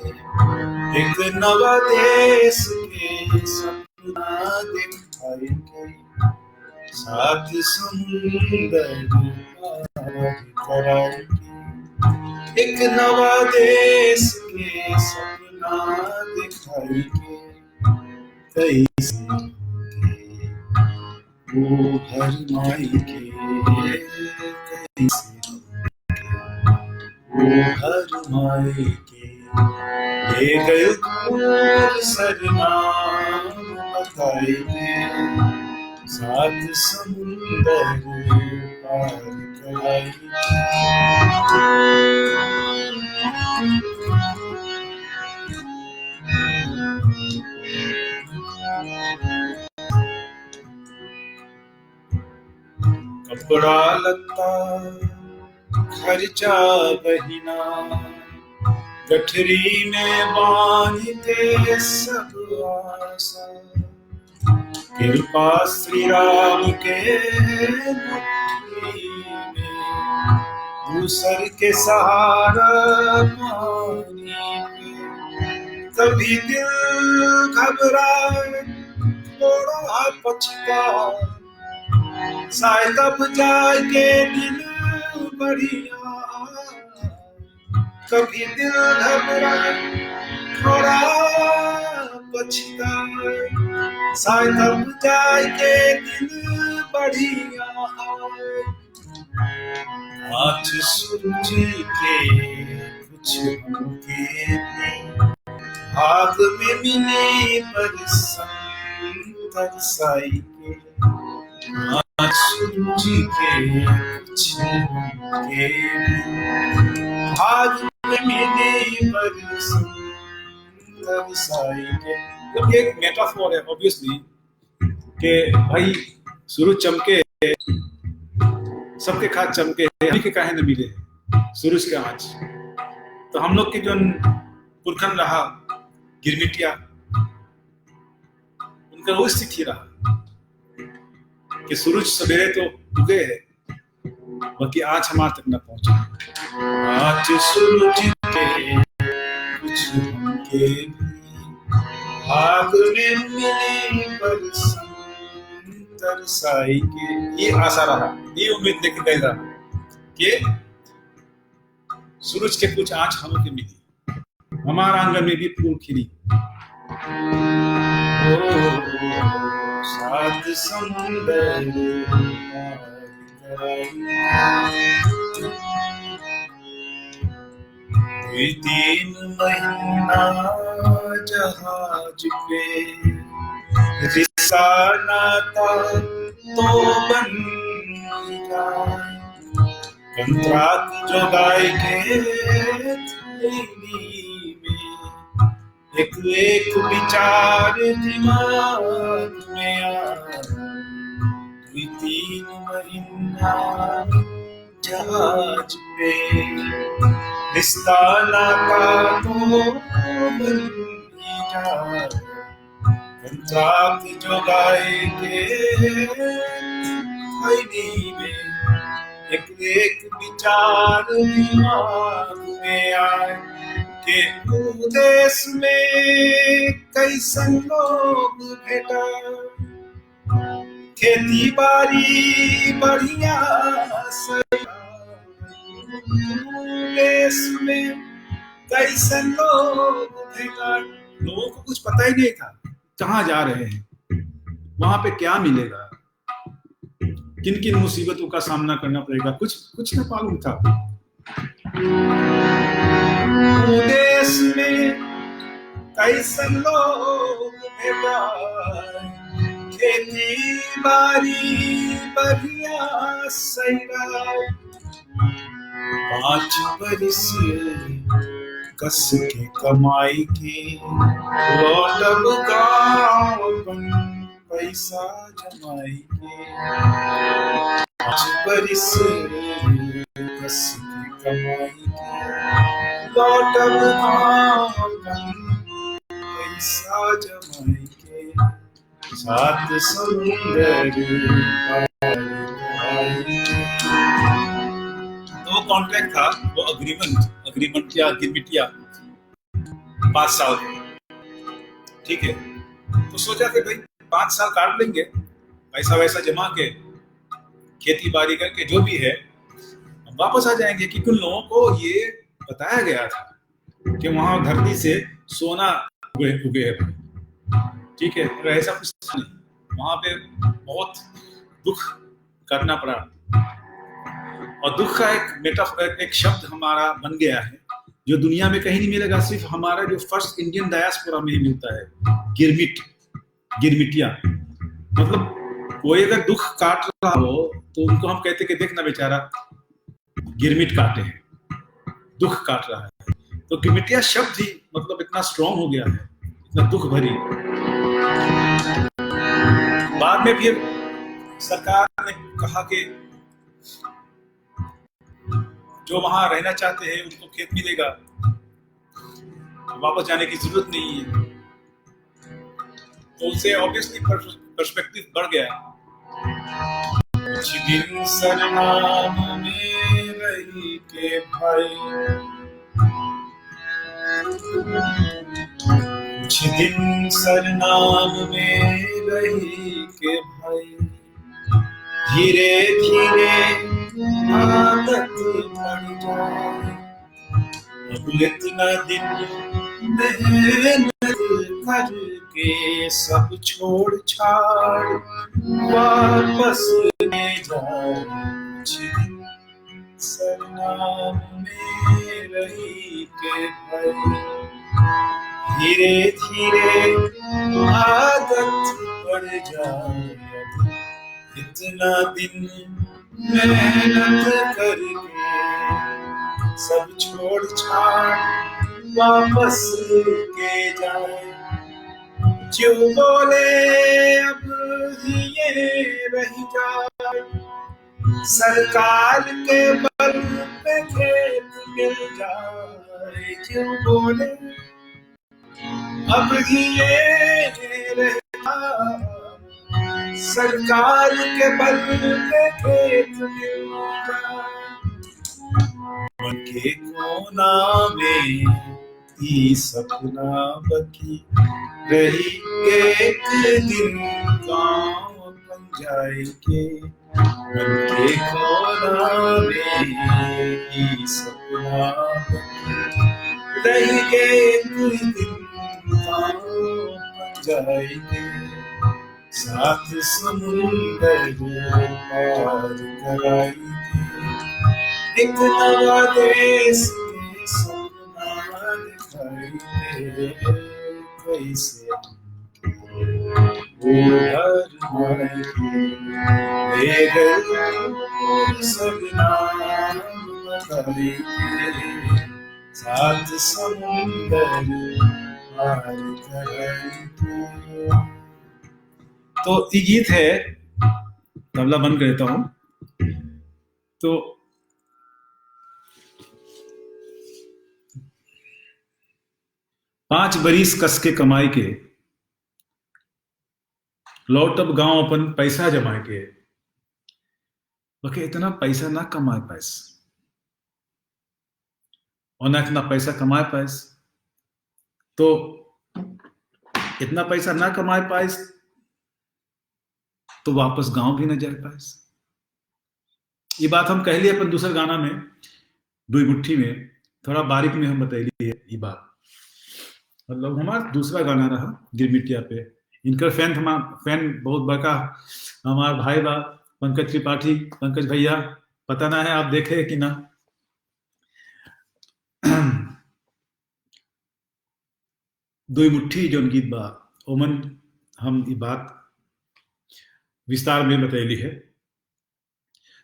एक नवा देश के सपना दिखाएंगे, सात समुंदर पार कराएंगे, एक नवा देश के सपना दिखाएंगे, कैसे वो हर माई के, कैसे वो हर माई के, ले गए दूर सरनाम बताएंगे, सात समुंदर पार कराएंगे। कपड़ा लत्ता खर्चा बहिना, गठरी में बांधते सब आशा, कृपा श्री राम के मुट्ठी में, दूसर के सहारा पानी पे, कभी दिल घबराए थोड़ा पछताए, शायद अब जाके दिल बढ़िया, कभी दिल घबराए थोड़ा पछताए, शायद अब जाके दिल बढ़िया आए, हाथ सूरज के कुछ होंगे नहीं, हाथ में मिले पर तरसाई के, हाथ सूरज के कुछ होंगे, हाथ में मिले पर तरसाई के। तो एक मेटाफोर है ऑब्वियसली कि भाई सूरज चमके सबके खाद चमके, अभी के काहे न मिले, सूरज के आँच। तो हम लोग के जो पुरखन रहा गिरमिटिया, उनका वो स्थिति रहा कि सूरज सवेरे तो उगे है, बाकी आज हमारे तक न पहुंचे। आज सूरज के कुछ हमके भी आग में मिले तरसाई के, ये आशा रहा, ये उम्मीद लेके गए रहा कि सूरज के कुछ आँच हमके मिली, हमारा आंगन में भी फूल खिली। सात समुंदर तीन महीना जहाज पे रिश्ता नाता तो बन जाए, कंत्राट जो गाय के थैली में एक एक विचार दिमाग में आए। तीन महीना जहाज पे रिश्ता नाता तो बन जाए, कंत्राट जो गाय के थैली में एक एक विचार दिमाग में आए कि देश में कैसन लोग भेटा, खेती बाड़ी बढ़िया देश में कैसन लोग भेटा। लोगों को कुछ पता ही नहीं था कहाँ जा रहे हैं, वहां पे क्या मिलेगा, किन किन मुसीबतों का सामना करना पड़ेगा, कुछ न मालूम था। देश में कैसन लोग भेटा, खेती बाड़ी बढ़िया सैरा, 5 बरिस कस के कमाई के लौटब गाँव पैसा जमाई के। 5 बरिस कस के कमाई के लौटब गाँव पैसा जमाई के। 7 समुंदर वो कॉन्ट्रैक्ट था, वो अग्रीमेंट या गिरमिटिया 5 साल, ठीक है। तो सोचा कि भाई 5 साल काट लेंगे, पैसा वैसा जमा के खेती बाड़ी करके जो भी है वापस आ जाएंगे। कि कुछ लोगों को ये बताया गया था कि वहां धरती से सोना उगे है, ठीक है, पर ऐसा कुछ नहीं। वहां पे बहुत दुख करना पड़ा, और दुख का एक मेटाफर, एक शब्द हमारा बन गया है जो दुनिया में कहीं नहीं मिलेगा, सिर्फ हमारा जो फर्स्ट इंडियन डायस्पोरा में ही मिलता है, गिरमिटिया। मतलब कोई अगर दुख काट रहा हो तो उनको हम कहते कि देखना बेचारा गिरमिट काटे हैं, दुख काट रहा है। तो गिरमिटिया शब्द ही मतलब इतना स्ट्रॉन्ग हो गया है, इतना दुख भरी। बाद में फिर सरकार ने कहा कि जो वहां रहना चाहते हैं उनको खेत मिलेगा, वापस जाने की जरूरत नहीं है। तो उससे ऑब्वियसली पर्सपेक्टिव बढ़ गया। कुछ दिन सरनाम में रही के भाई, कुछ दिन सरनाम में रही के भाई, धीरे धीरे आदत पड़ जाए। अब इतना दिन मेहनत करके सब छोड़ छाड़ वापस ले जाए। कुछ दिन सरनाम में रही के भाई, धीरे धीरे आदत पड़ जाए। इतना दिन मेहनत करके सब छोड़ छाड़ वापस के जाए। जो बोले अब ये रह जाए, सरकार के बल पे में खेत मिल जाए क्यों बोले अब ये रहता सरकार के बल पे खेत मिल जाए मन के कोना में ई सपना बकी रही एक दिन गाँव बन जाएंगे मन के कोना में ई सपना बकी रही एक दिन गाँव बन जाएंगे साथ समुंदर पार कराएंगे एक नवा देश के सपना दिखाएंगे कैसे साथ समुंदर पार कराएंगे। तो ये गीत है, तबला बंद कर देता हूं। तो पांच बरिस कस के कमाई के लौटब गांव अपन पैसा जमा के बके इतना पैसा ना कमा पास और ना इतना पैसा कमा पास तो इतना पैसा ना कमा पास तो वापस गांव भी न जा पास। ये बात हम कह लिए अपन दूसरे गाना में दुई मुट्ठी में थोड़ा बारीक में हम बतैली है ये बात। मतलब हमारा दूसरा गाना रहा गिरमिटिया पे इनकर फैन बहुत बड़का हमारा भाई बा पंकज त्रिपाठी। पंकज भैया पता ना है आप देखे कि ना। दुई मुट्ठी जो गीत बा ओमन हम ये बात विस्तार में बतैली है।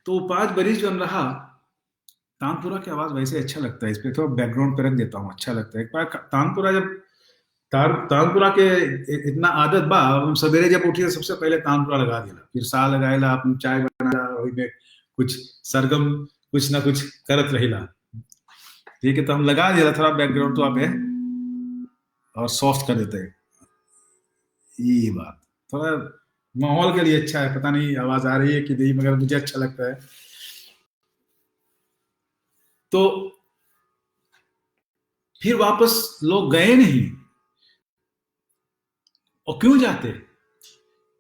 तो 5 बरिस जो रहा तानपुरा की आवाज वैसे अच्छा लगता है, इस पे थोड़ा बैकग्राउंड पे रख देता हूँ, अच्छा लगता है। एक बार तानपुरा जब तानपुरा के इतना आदत बा हम सवेरे जब उठी सबसे पहले तानपुरा लगा दिला, फिर सा लगाएला अपन चाय बना वही में कुछ सरगम कुछ ना कुछ करत रहिला। ठीक है, तो हम लगा दिला थोड़ा बैकग्राउंड तो आप है और सॉफ्ट कर देते हैं। ये बात थोड़ा माहौल के लिए अच्छा है, पता नहीं आवाज आ रही है कि नहीं मगर मुझे अच्छा लगता है। तो फिर वापस लोग गए नहीं, और क्यों जाते,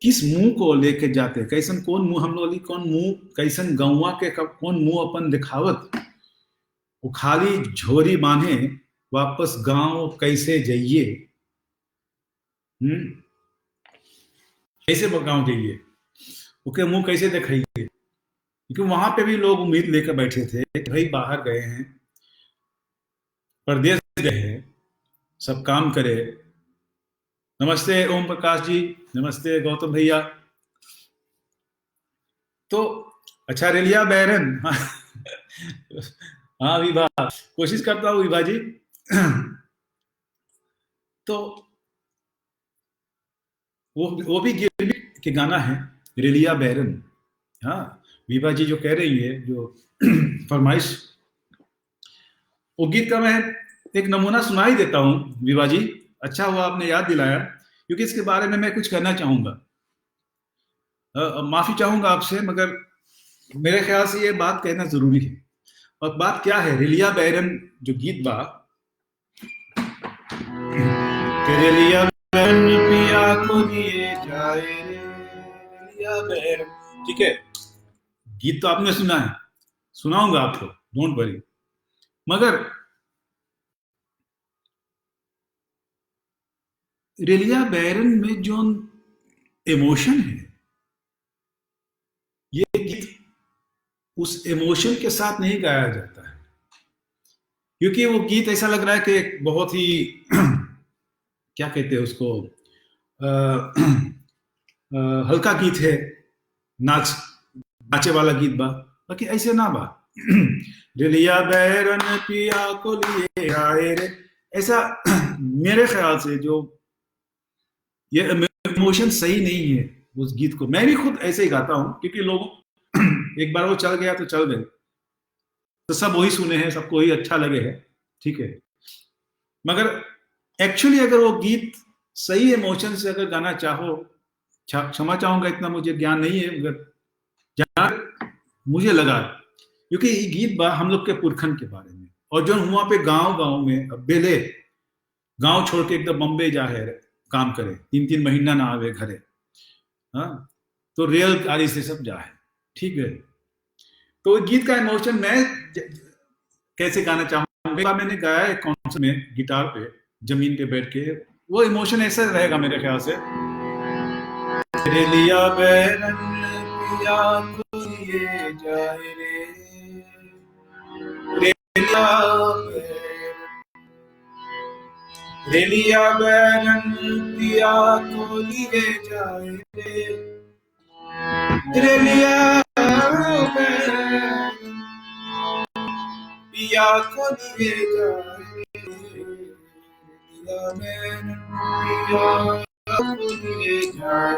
किस मुंह को लेके जाते, कैसन कौन मुंह हम लोग कौन मुंह कैसन गौवा के कौन मुंह अपन दिखावत, वो खाली झोरी बांधे वापस गांव कैसे जाइए। कैसे गांव जाइए, उसके मुंह कैसे दिखाइए, क्योंकि वहां पे भी लोग उम्मीद लेकर बैठे थे कि भाई बाहर गए हैं, परदेश गए हैं, सब काम करे। नमस्ते ओम प्रकाश जी, नमस्ते गौतम भैया। तो अच्छा रेलिया बैरन हाँ विभा, कोशिश करता हूँ विभा जी। तो वो भी गिरमिट के गाना है रेलिया बैरन। हाँ विभा जी जो कह रही है जो फरमाइश, वो गीत का मैं एक नमूना सुना ही देता हूँ विभा जी। अच्छा हुआ आपने याद दिलाया, क्योंकि इसके बारे में मैं कुछ कहना चाहूंगा। माफी चाहूंगा आपसे, मगर मेरे ख्याल से ये बात कहना जरूरी है। और बात क्या है, रेलिया बैरन जो गीत बा, रेलिया बैरन पिया को लिए जाए रेलिया बैरन, ठीक है। गीत तो आपने सुना है, सुनाऊंगा आपको, डोंट वरी। मगर रेलिया बैरन में जो इमोशन है, ये गीत उस इमोशन के साथ नहीं गाया जाता है, क्योंकि वो गीत ऐसा लग रहा है कि एक बहुत ही क्या कहते हैं उसको, हल्का गीत है, नाचे वाला गीत बा, बाकी ऐसे ना बा। रेलिया बैरन पिया को लिए आए रे, ऐसा मेरे ख्याल से जो ये इमोशन सही नहीं है उस गीत को। मैं भी खुद ऐसे ही गाता हूं, क्योंकि लोगों एक बार वो चल गया तो चल गए। तो सब वही सुने हैं, सबको वही अच्छा लगे है, ठीक है। मगर एक्चुअली अगर वो गीत सही इमोशन से अगर गाना चाहो, क्षमा चाहूंगा इतना मुझे ज्ञान नहीं है, मगर जहां मुझे लगा, क्योंकि ये गीत हम लोग के पुरखन के बारे में, और जो वहां पे गांव गांव में बेले गांव छोड़ के एकदम बम्बे जा है काम करे, 3-3 महीना ना आवे घरे, हाँ, तो रेल गाड़ी से सब जा है, ठीक है। तो गीत का इमोशन मैं कैसे गाना चाहूंगा, मैंने गाया है कॉन्सर्ट में गिटार पे जमीन पे बैठ के, वो इमोशन ऐसा रहेगा मेरे ख्याल से, रेलिया बैरन पिया को लिए जाए रे, रेलिया बैरन पिया को लिए जाए रे, रेलिया बैरन पिया को लिए जाए, रेलिया बैरन पिया को लिए जाए,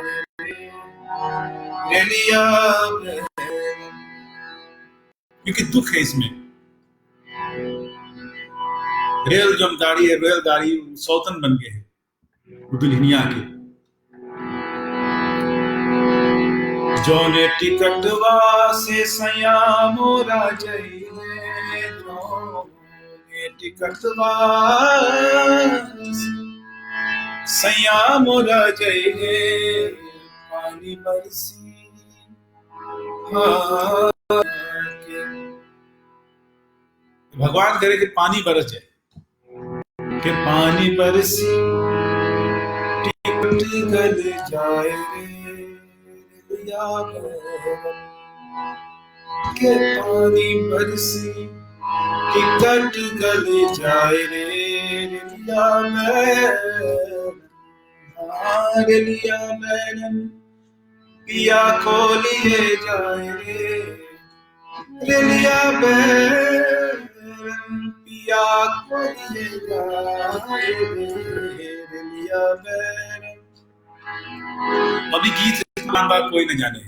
रेलिया बैरन, क्योंकि दुख है इसमें। रेलगाड़ी है, रेलगाड़ी सौतन बन गए हैं दुल्हनिया के, जोने टिकटवा से सया मोरा जइले, जोने टिकटवा सया मोरा जइले, पानी बरसी भगवान करे कि पानी बरस जाए, कि पानी बरसी टिकट गल जाए रे, के पानी बरसी टिकट गल जाए रे, रेलिया बैरन पिया को लिए जाए रे, रेलिया बैरन पिया को लिए जाए रे, रेलिया बैरन। अभी गीत बात कोई न जाने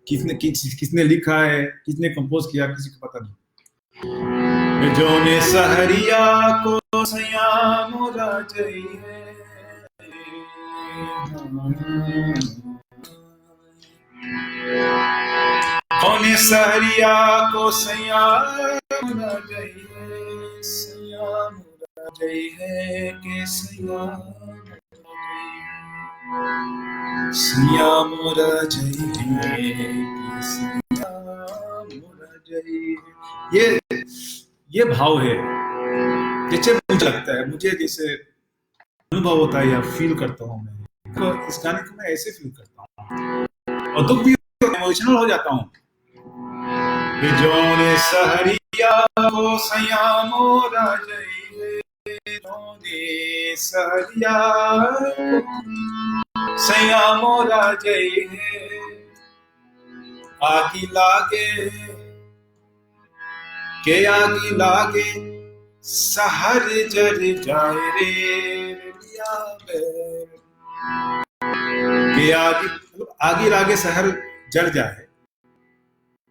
किसने लिखा है, किसने कंपोज किया, किसी को पता नहीं। जोने सहरिया को सया मोरा जइले, जोने सहरिया को सया मोरा जइले, सया मोरा जइले के सया सिया मोरा जइले, सिया मोरा जइले, ये भाव है, जैसे मुझे लगता है, मुझे जैसे अनुभव होता है या फील करता हूँ मैं, तो इस गाने को मैं ऐसे फील करता हूँ, और दुख भी इमोशनल हो जाता हूँ। जोने सहरिया को सया मोरा जइले, जोने सहरिया सया मोरा जइले, आगी लागे के आगी लागे सहर जर जाए रे, रेलिया बैरन के आगी लागे सहर जल जाए,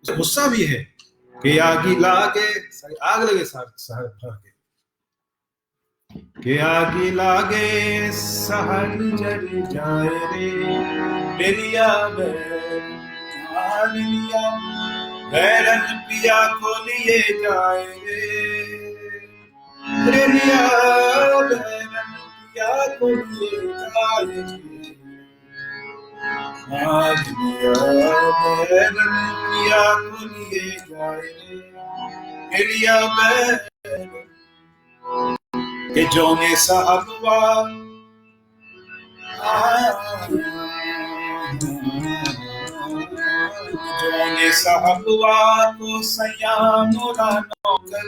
गुस्सा भी है कि आगी लागे, आग लगे सहर भर के आगी लागे सहर जल जाए रे, रेलिया बैरन, रेलिया बैरन पिया को लिए जाए रे, रेलिया बैरन पिया को लिए जाए रे, रेलिया बैरन पिया को लिए जाए रे, रेलिया बैरन के जोने साहबवा जोने साहबवा को सया मोरा नौकर,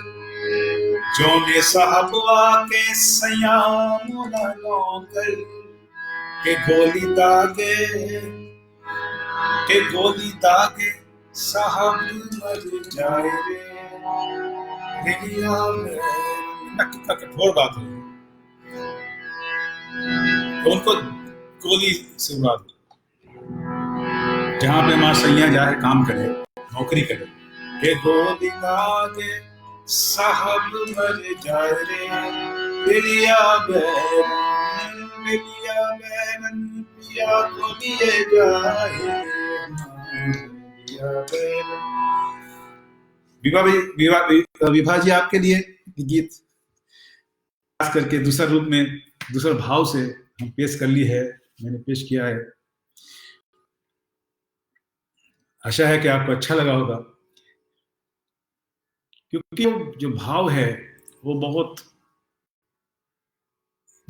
जोने साहबवा के सया मोरा नौकर, के गोली दागे साहब मर जाए रे, रेलिया बैरन, कितना कठोर बात है, तो उनको गोली से उड़ा दो, जहां पे मां सैया जाए काम करे, नौकरी करे, के गोली दागे साहब मर जा रे बिलिया बैरन पिया को लिए जाए बिलिया बैरन। विभा जी आपके लिए गीत खास करके दूसरा रूप में दूसरा भाव से हम पेश कर ली है, मैंने पेश किया है। आशा है कि आपको अच्छा लगा होगा, क्योंकि जो भाव है वो बहुत,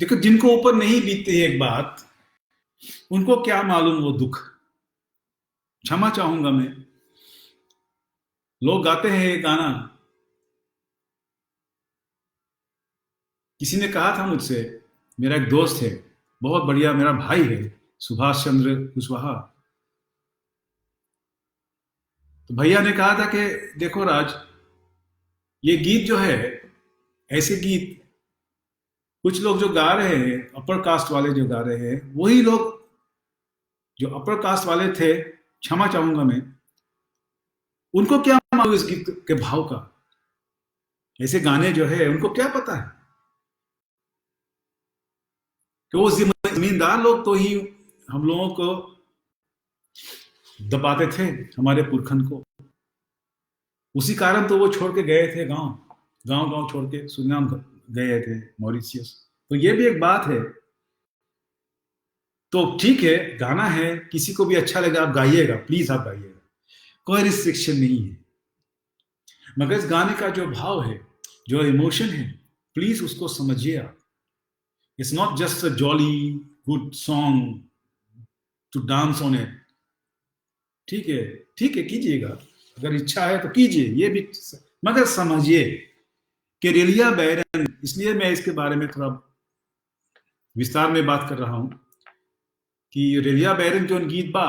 देखो जिनको ऊपर नहीं बीतती है एक बात, उनको क्या मालूम वो दुख। क्षमा चाहूंगा मैं, लोग गाते हैं ये गाना। किसी ने कहा था मुझसे, मेरा एक दोस्त है, बहुत बढ़िया मेरा भाई है, सुभाष चंद्र कुशवाहा। तो भैया ने कहा था कि देखो राज, ये गीत जो है, ऐसे गीत कुछ लोग जो गा रहे हैं, अपर कास्ट वाले जो गा रहे हैं, वही लोग जो अपर कास्ट वाले थे, क्षमा चाहूंगा मैं, उनको क्या मालूम इस गीत के भाव का। ऐसे गाने जो है उनको क्या पता है कि वो जमींदार लोग तो ही हम लोगों को दबाते थे, हमारे पुरखन को। उसी कारण तो वो छोड़ के गए थे गांव गांव छोड़ के सुरिनाम गए थे, मॉरिशियस। तो ये भी एक बात है। तो ठीक है, गाना है, किसी को भी अच्छा लगे आप गाइएगा, प्लीज आप गाइएगा, कोई रिस्ट्रिक्शन नहीं है। मगर इस गाने का जो भाव है, जो इमोशन है, प्लीज उसको समझिए आप। It's not just a jolly good song to dance on it. ठीक है, ठीक है, कीजिएगा, अगर इच्छा है तो कीजिए, ये भी, मगर समझिए कि रेलिया बैरन, इसलिए मैं इसके बारे में थोड़ा विस्तार में बात कर रहा हूं कि रेलिया बैरन जो गीत बा,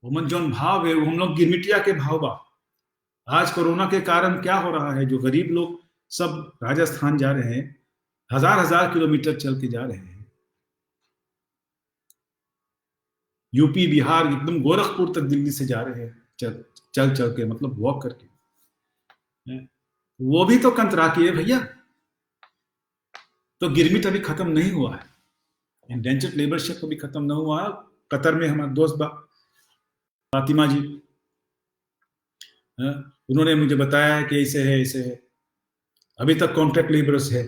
वो जो भाव है, वो हम लोग गिरमिटिया के भाव बा। आज कोरोना के कारण क्या हो रहा है, जो गरीब लोग सब राजस्थान जा रहे हैं, हजार हजार किलोमीटर चल के जा रहे हैं, यूपी बिहार एकदम गोरखपुर तक दिल्ली से जा रहे हैं, चल चल के, मतलब वॉक करके। वो भी तो कंतरा की है भैया। तो गिरमिट अभी खत्म नहीं हुआ है, इंडेंचर्ड लेबरशिप अभी खत्म नहीं हुआ है। कतर में हमारे दोस्त फातिमा जी, उन्होंने मुझे बताया है कि ऐसे है ऐसे है, अभी तक कॉन्ट्रैक्ट लेबरर्स है।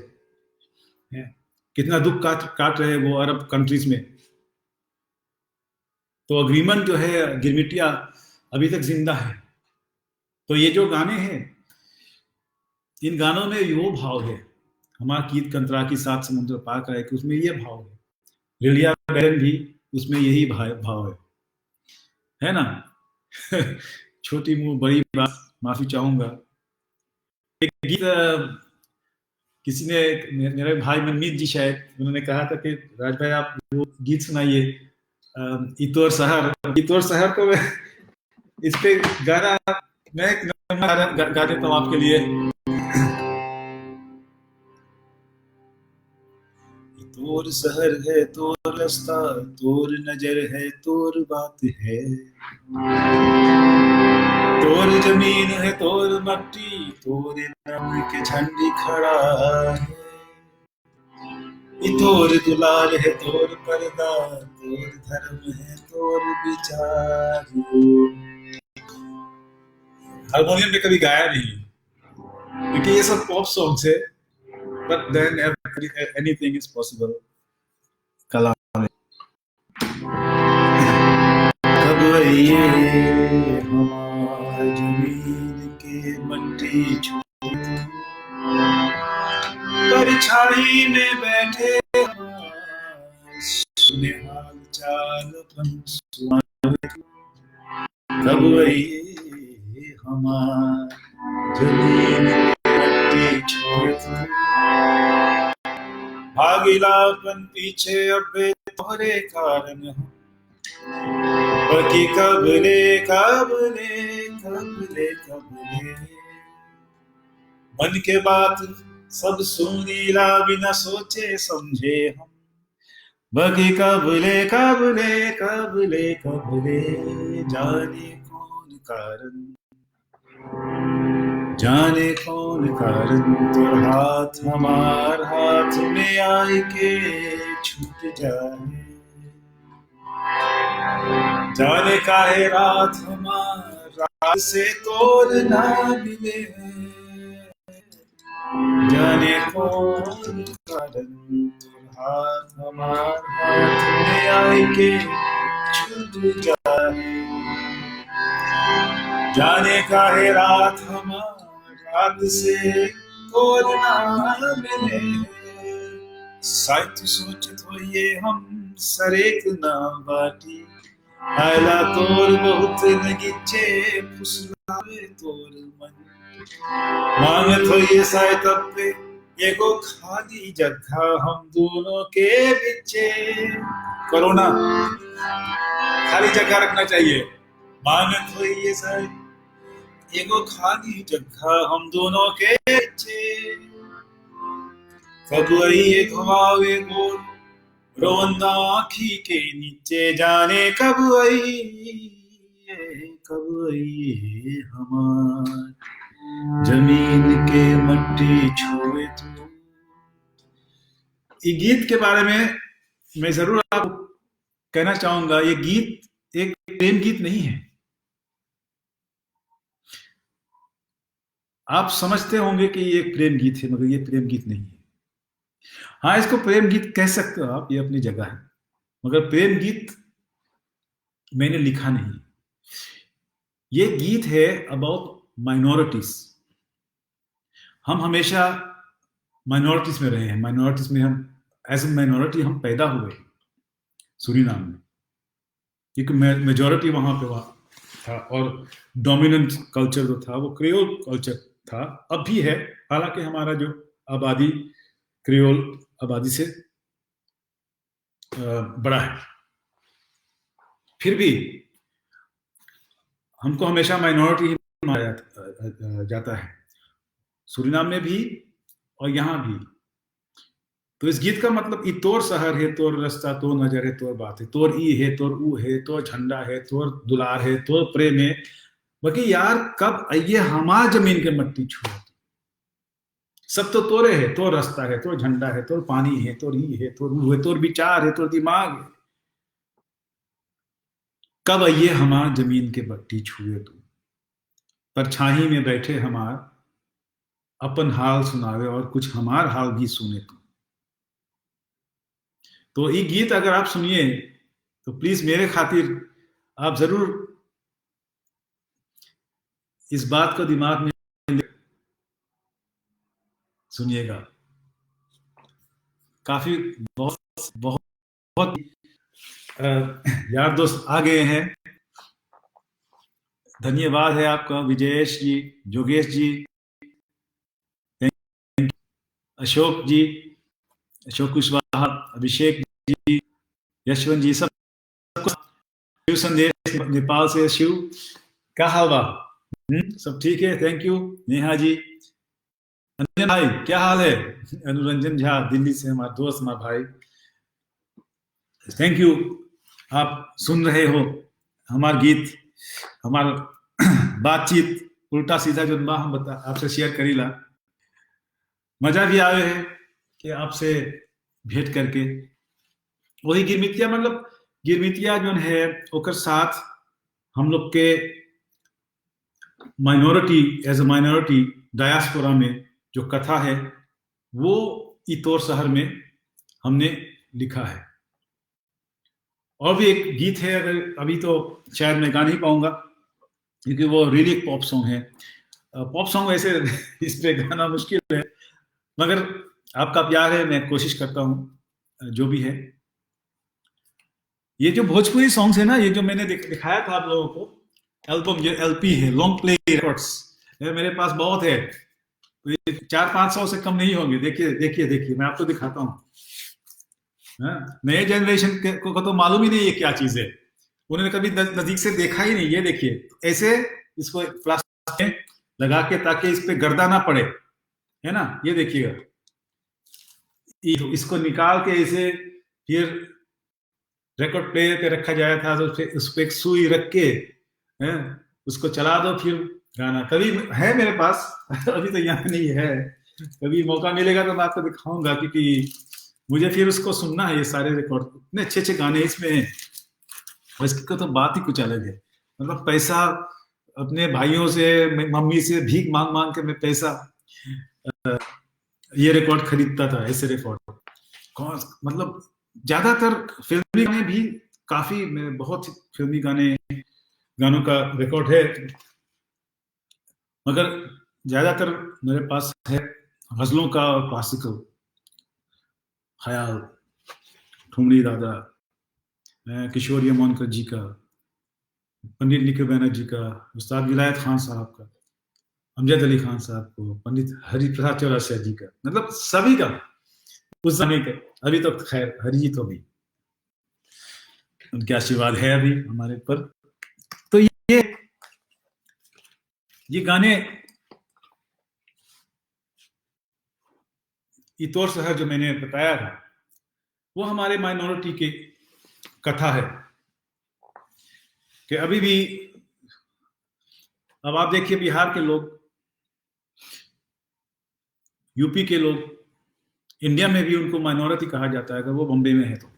कितना दुख काट रहे हैं वो अरब कंट्रीज में। तो अग्रीमेंट जो है गिरमिटिया अभी तक जिंदा है। तो ये जो गाने हैं, इन गानों में वो भाव है, हमारा गीत कंतरा की सात समुद्र पार का है, कि उसमें ये भाव है। लिलिया बैरन भी उसमें यही भाव है ना। छोटी मुंह बड़ी बात, माफी चाहूंगा। एक गीत किसी ने, मेरे भाई मनमीत जी शायद, उन्होंने कहा था कि राज भाई आप वो गीत सुनाइए, इतोर शहर को मैं इस पे गाना मैं गा देता हूँ आपके लिए। तोर शहर है, तोर रास्ता, तोर नजर है, तोर बात है, तोर जमीन है, तोर मट्टी, तोर नाम के झंडी खड़ा है, तोर दुलार है, तोर पर्दा, तोर धर्म है, तोर विचार। हारमोनियम में कभी गाया नहीं, क्योंकि ये सब पॉप सॉन्ग्स है, but than anything is possible कला में। कब ये हमारी जमीन के मट्टी छोड़, परछाई में बैठे सुने हाल चाल अपन सुनावे, कब ये हमारी जमीन के मट्टी छोड़, भागिलापन पीछे अबे तोहरे कारण हम, बाकी कबले कबले कबले कबले, मन के बात सब सुनीला बिना सोचे समझे हम, बाकी कबले कबले कबले कबले, जाने कौन कारण। जाने कौन कारण तो हाथ हमार हाथ में आई के छूट जाए, जाने काहे रात हमार रात से तोड़ ना मिले, जाने कौन कारण तो हाथ हमार हाथ में आई के छूट जाए, जाने काहे रात हमार रात से तोड़ ना मिले, शायद तू सोचत हो ये हम सरेक ना बाटी, आयला तोर बहुत नगीचे फुसलावे तोर मन, मांगत हो ये शायद तब पे एगो खाली जगह हम दोनों के बीचे, कोरोना खाली जगह रखना चाहिए, मांगत हो ये शायद एगो खाली जगह हम दोनों के बीचे, कब ये घुमावे गोल रोंदा आँखी के नीचे, जाने कब आई हमार जमीन के मट्टी छुए तू। ये गीत के बारे में मैं जरूर आपको कहना चाहूंगा, ये गीत एक प्रेम गीत नहीं है। आप समझते होंगे कि ये प्रेम गीत है, मगर ये प्रेम गीत नहीं है। हाँ, इसको प्रेम गीत कह सकते हो आप, ये अपनी जगह है, मगर प्रेम गीत मैंने लिखा नहीं। ये गीत है अबाउट माइनॉरिटीज। हम हमेशा माइनॉरिटीज में रहे हैं, माइनॉरिटीज में हम एज ए माइनॉरिटी हम पैदा हुए सूरीनाम में, क्योंकि मेजॉरिटी वहां पे था और डोमिनेंट कल्चर जो था वो क्रियोल कल्चर था, अब भी है, हालांकि हमारा जो आबादी क्रियोल आबादी से बड़ा है, फिर भी हमको हमेशा माइनॉरिटी ही माना जाता है, सूरीनाम में भी और यहाँ भी। तो इस गीत का मतलब ई तोर शहर है, तोर रास्ता, तोर नजर है, तोर बात है, तोर ई है, तोर ऊ है, तोर झंडा है, तोर दुलार है, तोर प्रेम है, बाकी यार कब आइए हमार जमीन के मट्टी छुए, सब तो तोरे है, तोर रास्ता है, तोर झंडा है, तोर पानी है, तोर ई है, तोर ऊ है, तोर विचार है, तोर दिमाग है, कब आइए हमार जमीन के मट्टी छुए तू, परछाई में बैठे हमार अपन हाल सुनावे और कुछ हमार हाल भी सुने तू। तो ये गीत अगर आप सुनिए तो प्लीज मेरे खातिर आप जरूर इस बात को दिमाग में सुनिएगा। काफी बहुत बहुत, बहुत यार दोस्त आ गए हैं, धन्यवाद है आपका विजयेश जी, जोगेश जी, अशोक जी, अशोक कुशवाहा, अभिषेक जी, यशवंत जी, सब शिव संदेश नेपाल से, शिव क्या हाल बा? सब ठीक है, थैंक यू। नेहा जी, अनुरंजन भाई क्या हाल है? अनुरंजन झा दिल्ली से, हमारा दोस्त, हमारा भाई, थैंक यू। आप सुन रहे हो हमारा गीत, हमारा बातचीत उल्टा सीधा जो हम आपसे शेयर करीला, मजा भी आवे है कि आपसे भेंट करके। वही गिरमितिया, मतलब गिरमितिया जो है ओकर साथ हम लोग के minority, as a minority diaspora में जो कथा है वो इतोर शहर में हमने लिखा है। और भी एक गीत है, अगर अभी तो शायद मैं गा नहीं पाऊंगा क्योंकि वो रियली पॉप सॉन्ग है। पॉप सॉन्ग वैसे इस पे गाना मुश्किल है, मगर आपका प्यार है, मैं कोशिश करता हूं जो भी है। ये जो भोजपुरी सॉन्ग्स है ना, ये जो मैंने दिखाया था आप लोगों को, एल्बम, ये एलपी है, लॉन्ग प्ले रिकॉर्ड्स मेरे पास बहुत है, तो ये 400-500 से कम नहीं होंगे। देखिए देखिए देखिए, मैं आपको दिखाता हूँ। नए जनरेशन को तो मालूम ही नहीं है क्या चीज है, उन्होंने कभी नजदीक से देखा ही नहीं। ये देखिए, ऐसे इसको प्लास्टिक में लगा के ताकि इस पे गर्दा ना पड़े, है ना, ये देखिएगा, इसको निकाल के इसे फिर रिकॉर्ड प्लेयर पे रखा जाया था, तो उस पर एक सुई रख के उसको चला दो, फिर गाना कभी है मेरे पास अभी तो यहाँ नहीं है, कभी मौका मिलेगा तो मैं आपको दिखाऊंगा, क्योंकि मुझे फिर उसको सुनना है। ये सारे रिकॉर्ड इतने अच्छे अच्छे गाने इसमें हैं, और इसकी तो बात ही कुछ अलग है। मतलब पैसा अपने भाइयों से, मम्मी से भीख मांग मांग के मैं पैसा ये रिकॉर्ड खरीदता था, ऐसे रिकॉर्ड। कौन मतलब ज्यादातर फिल्मी गाने भी काफी, बहुत फिल्मी गानों का रिकॉर्ड है, मगर ज्यादातर मेरे पास है गजलों का, क्लासिकल, ख्याल, ठुमरी दादा, किशोरी मोनकर जी का, पंडित निखिल बैनर्जी का, उस्ताद विलायत खान साहब का, अमजद अली खान साहब को, पंडित हरि प्रसाद चौरसिया जी का, मतलब सभी का उस समय का। अभी तो खैर हरि जी तो भी उनके आशीर्वाद है अभी हमारे पर। तो ये गाने इतौर शहर जो मैंने बताया था, वो हमारे माइनॉरिटी की कथा है कि अभी भी, अब आप देखिए बिहार के लोग, यूपी के लोग, इंडिया में भी उनको माइनॉरिटी कहा जाता है अगर वो बॉम्बे में है तो,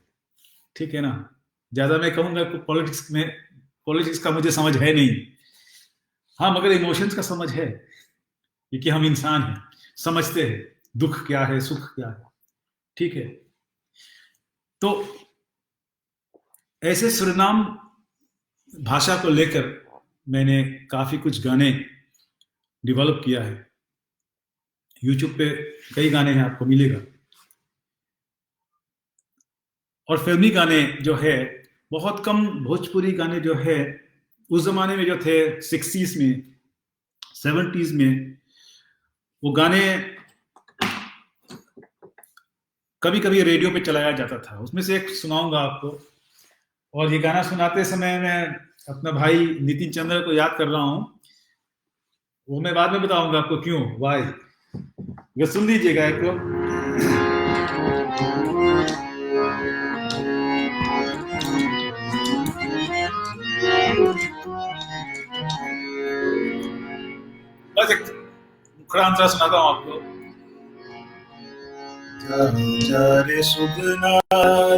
ठीक है ना। ज्यादा मैं कहूंगा पॉलिटिक्स का मुझे समझ है नहीं, हाँ मगर इमोशंस का समझ है, क्योंकि हम इंसान हैं, समझते हैं दुख क्या है, सुख क्या है, ठीक है। तो ऐसे सुरनाम भाषा को लेकर मैंने काफी कुछ गाने डेवलप किया है। यूट्यूब पे कई गाने हैं, आपको मिलेगा। और फिल्मी गाने जो है बहुत कम, भोजपुरी गाने जो है उस जमाने में जो थे 60s में, 70s में, वो गाने कभी कभी रेडियो पे चलाया जाता था। उसमें से एक सुनाऊंगा आपको। और ये गाना सुनाते समय मैं अपना भाई नितिन चंद्र को याद कर रहा हूँ, वो मैं बाद में बताऊंगा आपको क्यों, वाई। ये सुन लीजिएगा एक तो। बस एक मुखड़ा अंतरा सुनाता हूँ आपको। जा रे सुगना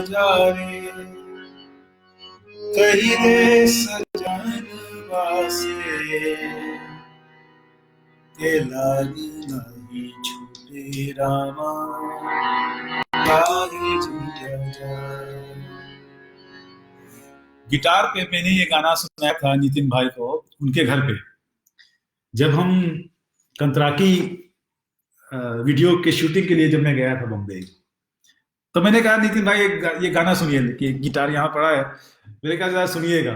जा रे, कही दे सजन वासे, के लागी नहीं छूटे रामा, लागी जिया जाए। गिटार पे मैंने ये गाना सुनाया था नितिन भाई को उनके घर पे, जब हम कंतराकी वीडियो के शूटिंग के लिए जब मैं गया था बॉम्बे। तो मैंने कहा नितिन भाई ये गाना सुनिए, कि गिटार यहाँ पड़ा है, मैंने कहा जरा सुनिएगा।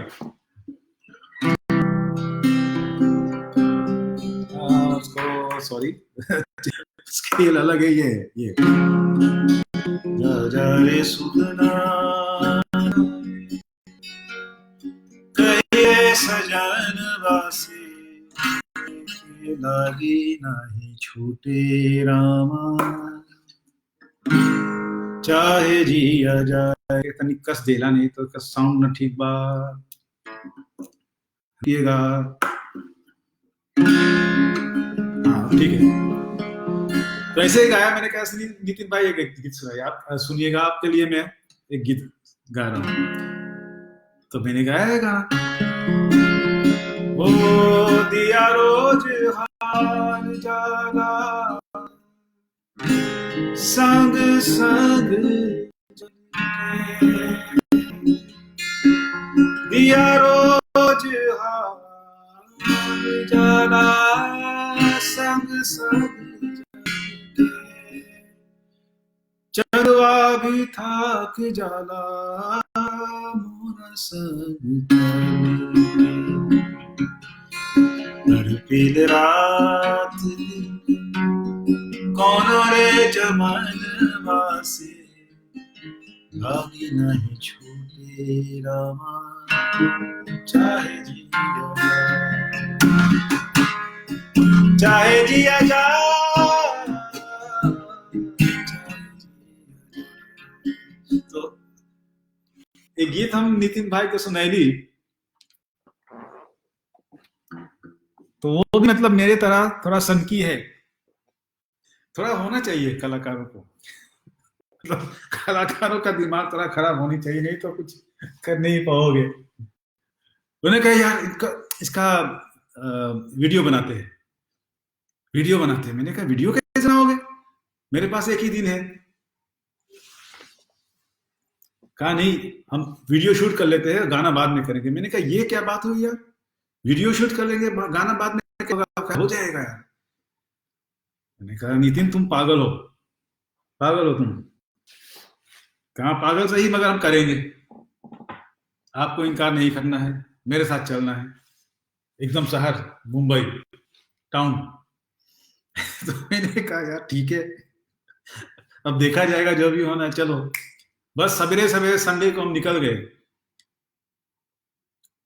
उसको सॉरी स्केल अलग है, ये जा जा रे सुगना कहिए सजन वासे, लागी नहीं छूटे रामा, चाहे जिया जाए। तनिक कस देला, नहीं तो कस साउंड न ठीक बा, हाँ ठीक है। तो ऐसे ही गाया मैंने, कहा नितिन भाई एक गीत सुनाइए, आप सुनिएगा, आपके लिए मैं एक गीत गा रहा हूँ। तो मैंने गाया गाना, ओ दिया रोज हार जागा, संग संग दिया रोज हार जागा, संग संग चरवा भी थाक जाला, मोरा संग पील रात, कौन रे जमन वासे, लागी नहीं छूटे रामा, चाहे जिया जा। तो एक गीत हम नितिन भाई को सुनैली, तो वो भी मतलब मेरे तरह थोड़ा सनकी है। थोड़ा होना चाहिए कलाकारों को, मतलब कलाकारों का दिमाग थोड़ा खराब होनी चाहिए, नहीं तो कुछ कर नहीं पाओगे। उन्होंने कहा यार इनका इसका वीडियो बनाते हैं, वीडियो बनाते हैं। मैंने कहा वीडियो कैसे बनाओगे, मेरे पास एक ही दिन है। कहा नहीं, हम वीडियो शूट कर लेते हैं, गाना बाद में करेंगे। मैंने कहा ये क्या बात हुई यार, वीडियो शूट कर लेंगे गाना बाद में क्या होगा? हो जाएगा यार। मैंने कहा नितिन तुम पागल हो, पागल हो तुम। कहा पागल सही, मगर हम करेंगे, आपको इनकार नहीं करना है, मेरे साथ चलना है एकदम शहर, मुंबई टाउन। तो मैंने कहा यार ठीक है, अब देखा जाएगा जो भी होना है, चलो। बस सवेरे सवेरे संडे को हम निकल गए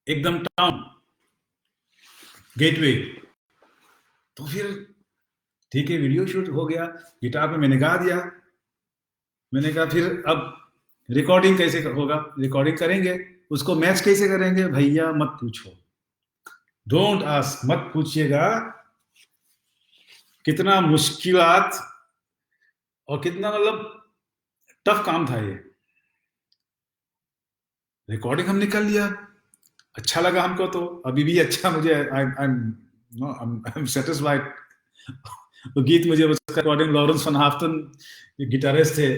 एकदम टाउन, गेटवे। तो फिर ठीक है, वीडियो शूट हो गया, गिटार पे मैंने गा दिया। मैंने कहा फिर अब रिकॉर्डिंग कैसे होगा, रिकॉर्डिंग करेंगे, उसको मैच कैसे करेंगे? भैया मत पूछो, डोंट आस्क, मत पूछिएगा। कितना मुश्किलात और कितना मतलब टफ काम था ये। रिकॉर्डिंग हमने कर लिया, अच्छा लगा हमको, तो अभी भी अच्छा मुझे, आई एम सेटिस्फाइड। वो गीत मुझे, उसका रिकॉर्डिंग लॉरेंस फन हाफ्टन गिटारिस्ट थे,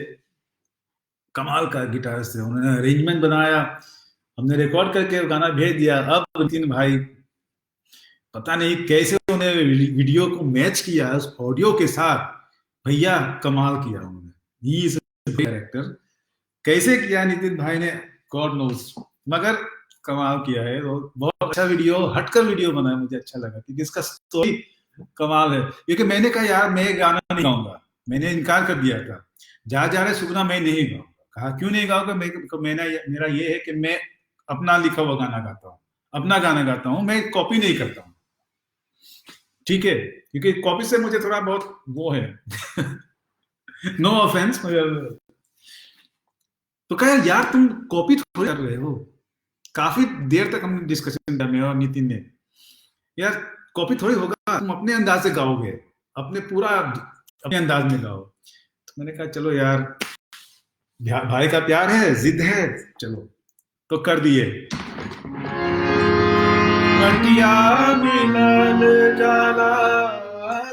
कमाल का गिटारिस्ट थे, उन्होंने अरेंजमेंट बनाया, हमने रिकॉर्ड करके गाना भेज दिया। अब नितिन भाई पता नहीं कैसे उन्होंने वीडियो को मैच किया उस ऑडियो के साथ। भैया कमाल किया उन्होंने, ही इज डायरेक्टर। कैसे किया नितिन भाई ने, गॉड नोस, मगर कमाल किया है। तो बहुत अच्छा वीडियो, हटकर वीडियो बना है, मुझे अच्छा लगा क्योंकि इसका स्टोरी कमाल है। क्योंकि मैंने कहा यार मैं गाना नहीं गाऊंगा, मैंने इनकार कर दिया था, जा जा रहे सुगना मैं नहीं गाऊंगा। कहा क्यों नहीं गाऊंगा? मेरा ये है कि मैं अपना लिखा हुआ गाना गाता हूँ, अपना गाना गाता हूँ, मैं कॉपी नहीं करता हूँ, ठीक है? क्योंकि कॉपी से मुझे थोड़ा बहुत वो है नो ऑफेंस, मगर तो कहा यार तुम कॉपी थोड़ी कर रहे हो। काफी देर तक हमने डिस्कशन किया, मैं और नितिन ने, यार कॉपी थोड़ी होगा, तुम अपने अंदाज से गाओगे, अपने पूरा अपने अंदाज में गाओ। तो मैंने कहा चलो यार, भाई का प्यार है, जिद है, चलो तो कर दिए। मटिया मिलल जाला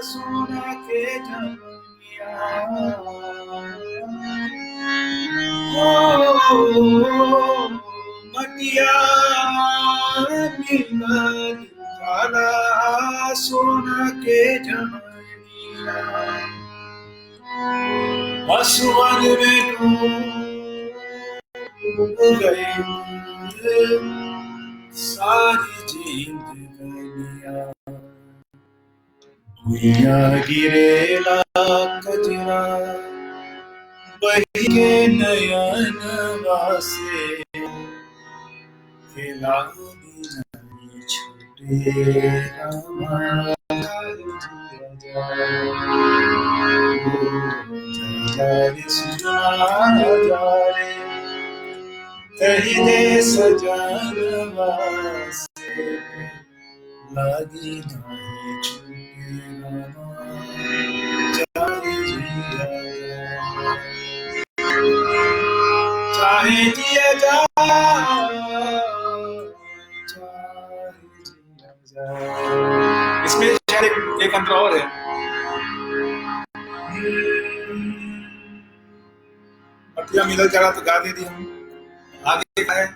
सोना के जमिया, मटिया मिलल जाला सोना के जमिया, आसमान में डूब गई सारी जिंदगानिया, दुनिया गिरेला कजरा बही के नयन वासे, खेला नहीं छूटे हमारा कही दे सजन वासे, लगी नहीं छूटे चाहे जिया जा, इसमें शायद एक अंतर और है। मटिया मिलल चला तो गा दे दी हम। आगे क्या है,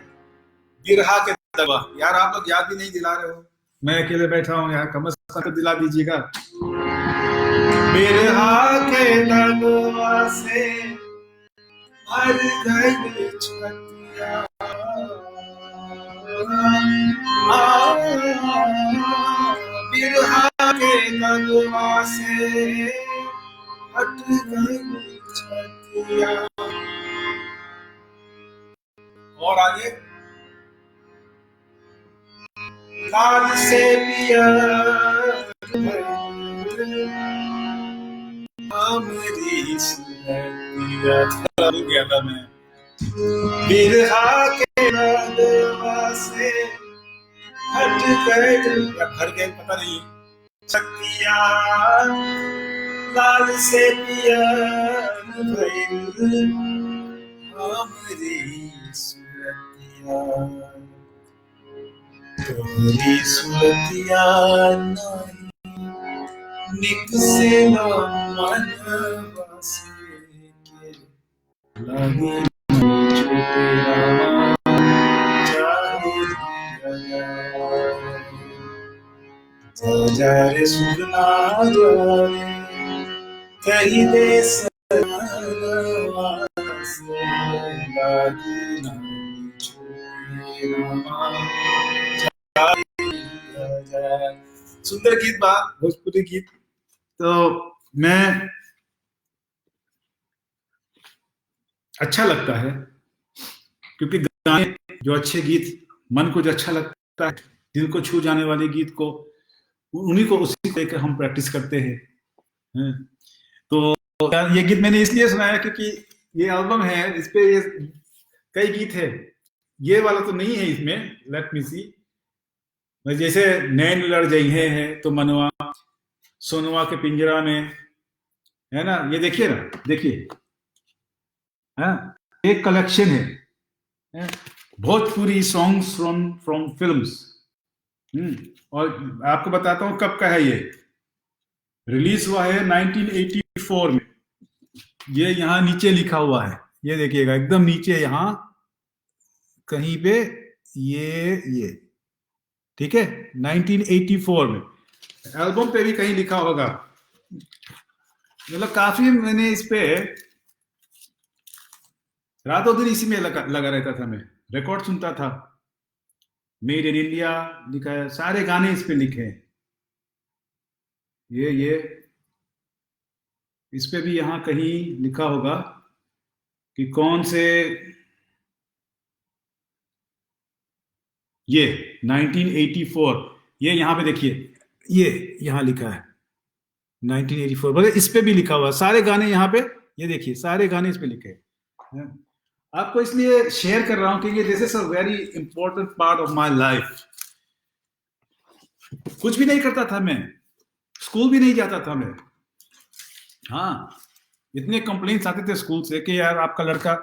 बिरहा के दवा। यार आप लोग याद भी नहीं दिला रहे हो, मैं अकेले बैठा हूँ यार, कम से कम दिला दीजिएगा। बिरहा के दवा से हर गई छतिया, बिरहा के दवा से हट गई छतिया। और आगे, लाल से पिया मेरी सुनतिया, भूल गया था मैं। बिरहा के दवा से हट गए, भर गए पता नहीं, सतिया लाल से पिया हमरी सुरतिया तोहरी सुरतिया नहीं निकसे लो मन बसे के लगे छोटे रामा जा रे सुना जाए कहीं दे सुंदर गीत बा भोजपुरी गीत। तो मैं अच्छा लगता है क्योंकि गाने जो अच्छे गीत मन को जो अच्छा लगता है, दिल को छू जाने वाले गीत को उन्हीं को उसी को लेकर हम प्रैक्टिस करते हैं। तो ये गीत मैंने इसलिए सुनाया क्योंकि ये एल्बम है, इस पे ये कई गीत है, ये वाला तो नहीं है इसमें, लेट मी सी। जैसे नैन लड़ जइहे है तो मनवा सोनवा के पिंजरा में, है ना, ये देखिए ना, देखिए एक कलेक्शन है भोजपुरी सॉन्ग्स फ्रॉम फिल्म्स। और आपको बताता हूं कब का है ये, रिलीज हुआ है 1984 में। ये यहाँ नीचे लिखा हुआ है, ये देखिएगा एकदम नीचे यहाँ कहीं पे, ये ठीक है 1984 में। एल्बम पे भी कहीं लिखा होगा, मतलब काफी मैंने इस पे रातों दिन इसी में लगा रहता था, मैं रिकॉर्ड सुनता था। मेड इन इंडिया लिखा है, सारे गाने इस पे लिखे हैं। ये इस पे भी यहाँ कहीं लिखा होगा कि कौन से, ये 1984, ये यहाँ पे देखिए, ये यहाँ लिखा है 1984, मतलब इस पे भी लिखा हुआ, सारे गाने यहाँ पे, ये देखिए सारे गाने इस पे लिखे हैं। आपको इसलिए शेयर कर रहा हूं कि ये this is a very important part of my life. कुछ भी नहीं करता था मैं, स्कूल भी नहीं जाता था मैं। हाँ, इतने कंप्लेंट्स आते थे स्कूल से कि यार आपका लड़का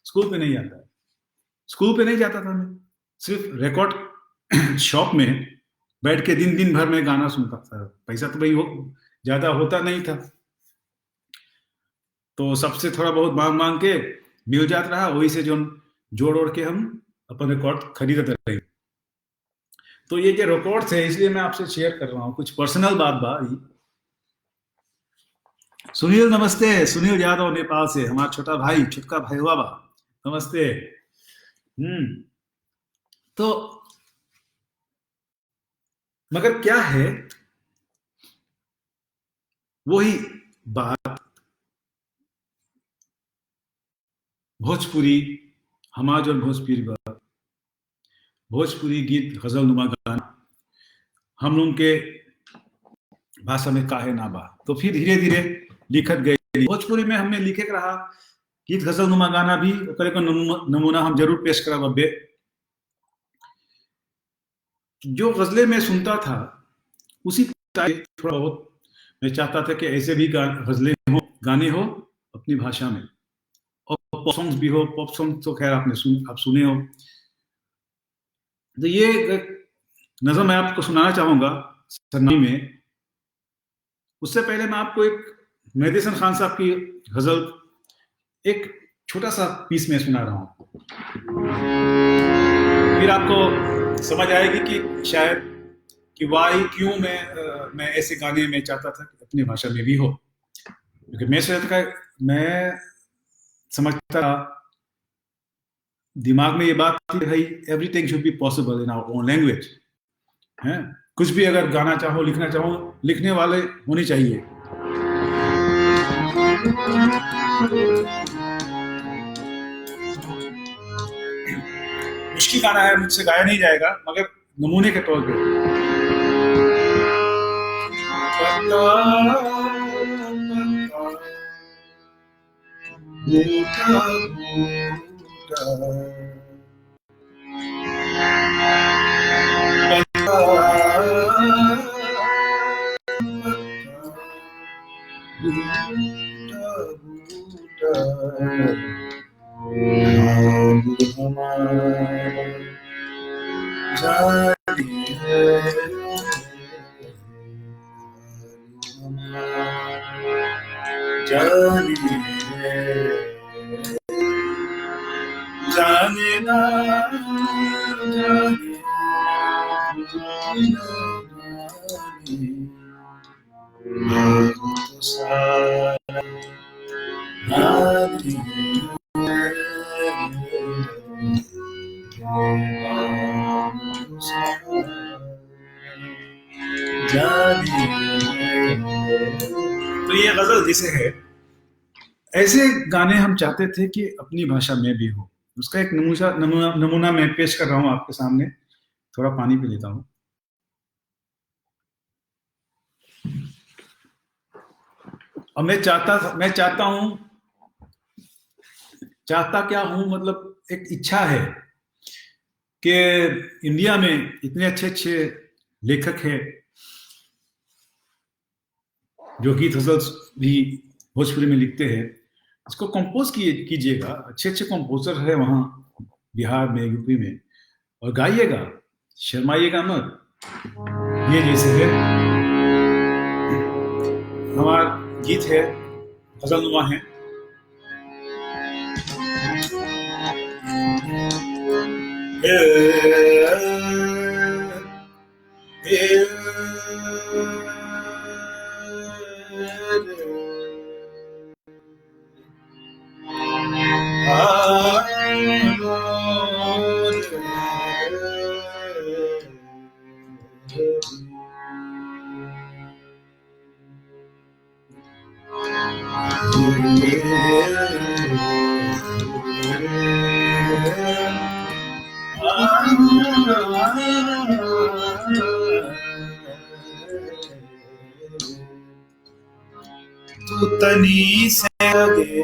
स्कूल पे नहीं आता है। स्कूल पे नहीं जाता था मैं, सिर्फ रिकॉर्ड शॉप में बैठ के दिन दिन भर में गाना सुनता था। पैसा तो भाई ज्यादा होता नहीं था, तो सबसे थोड़ा बहुत मांग मांग के मिल जाता रहा, वही से जो जोड़ ओड़ के हम अपन रिकॉर्ड खरीदते रहे। तो ये जो रिकॉर्ड्स है, इसलिए मैं आपसे शेयर कर रहा हूँ, कुछ पर्सनल बात बा। सुनील नमस्ते, सुनील यादव नेपाल से, हमारा छोटा भाई, छुटका भाई हुआ बा, नमस्ते। तो मगर क्या है, वही बात, भोजपुरी हमार और भोजपुरी बात, भोजपुरी गीत गजल नुमा गाना हम लोग के भाषा में काहे ना बा। तो फिर धीरे धीरे लिखत गई, भोजपुरी में हमने लिखे रहा गीत गजल नुमा गाना भी, ओकरे को नमूना हम जरूर पेश करा बब्बे। जो गजलें मैं सुनता था उसी टाइप थोड़ा बहुत मैं चाहता था कि ऐसे भी गजलें हो, गाने हो अपनी भाषा में, और पॉप सॉन्ग्स भी हो। पॉप सॉन्ग तो खैर आप सुने हो। तो ये नज़म मैं आपको सुनाना चाहूंगा सरनामी में। उससे पहले मैं आपको एक मेहदी हसन खान साहब की गजल एक छोटा सा पीस में सुना रहा हूं, फिर आपको समझ आएगी कि शायद कि वाई क्यों मैं ऐसे गाने में चाहता था कि अपनी भाषा में भी हो। क्योंकि मैं समझता, दिमाग में ये बात थी भाई, everything should be possible in our own language. हैं, कुछ भी अगर गाना चाहो, लिखना चाहो, लिखने वाले होने चाहिए। मुश्किल गाना है, मुझसे गाया नहीं जाएगा, मगर नमूने के तौर पे। जाने ना तो ये गजल जिसे है, ऐसे गाने हम चाहते थे कि अपनी भाषा में भी हो। उसका एक नमूना मैं पेश कर रहा हूँ आपके सामने। थोड़ा पानी पी लेता हूँ। और मैं चाहता क्या हूँ, मतलब एक इच्छा है कि इंडिया में इतने अच्छे लेखक हैं जो गीत गजल भी भोजपुरी में लिखते हैं। इसको कंपोज कीजिएगा। अच्छे कंपोजर है वहाँ बिहार में, यूपी में, और गाइएगा, शर्माइएगा मत। ये जैसे है हमारा गीत है, गजलनुमा है। तू तनी से लगे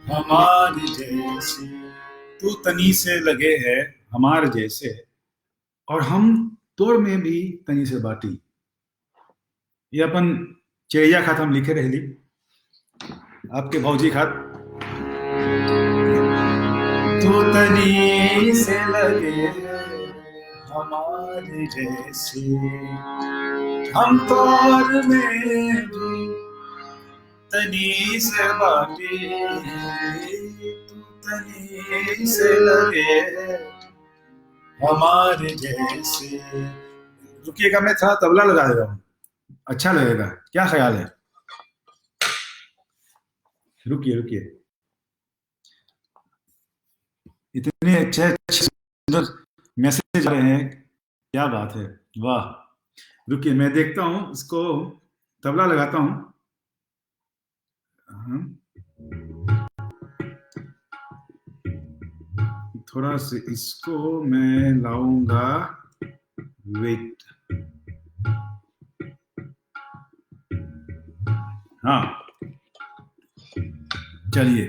हमारे जैसे, तू तनी से लगे है हमारे जैसे, और हम तोड़ में भी तनी से बाटी। ये अपन चिड़िया खात हम लिखे रहली, आपके भौजी खात। तू तनी से लगे हमारे जैसे, हम तोड़ में भी तनी से बाटी। तू तनी से लगे हमारे जैसे। रुकिएगा, मैं थोड़ा तबला लगा दे रहा हूँ, अच्छा लगेगा। क्या ख्याल है? रुकिए। इतने अच्छे सुंदर मैसेज आ रहे हैं, क्या बात है, वाह। रुकिए, मैं देखता हूँ, इसको तबला लगाता हूँ। थोड़ा सा इसको मैं लाऊंगा, वेट। हाँ, चलिए।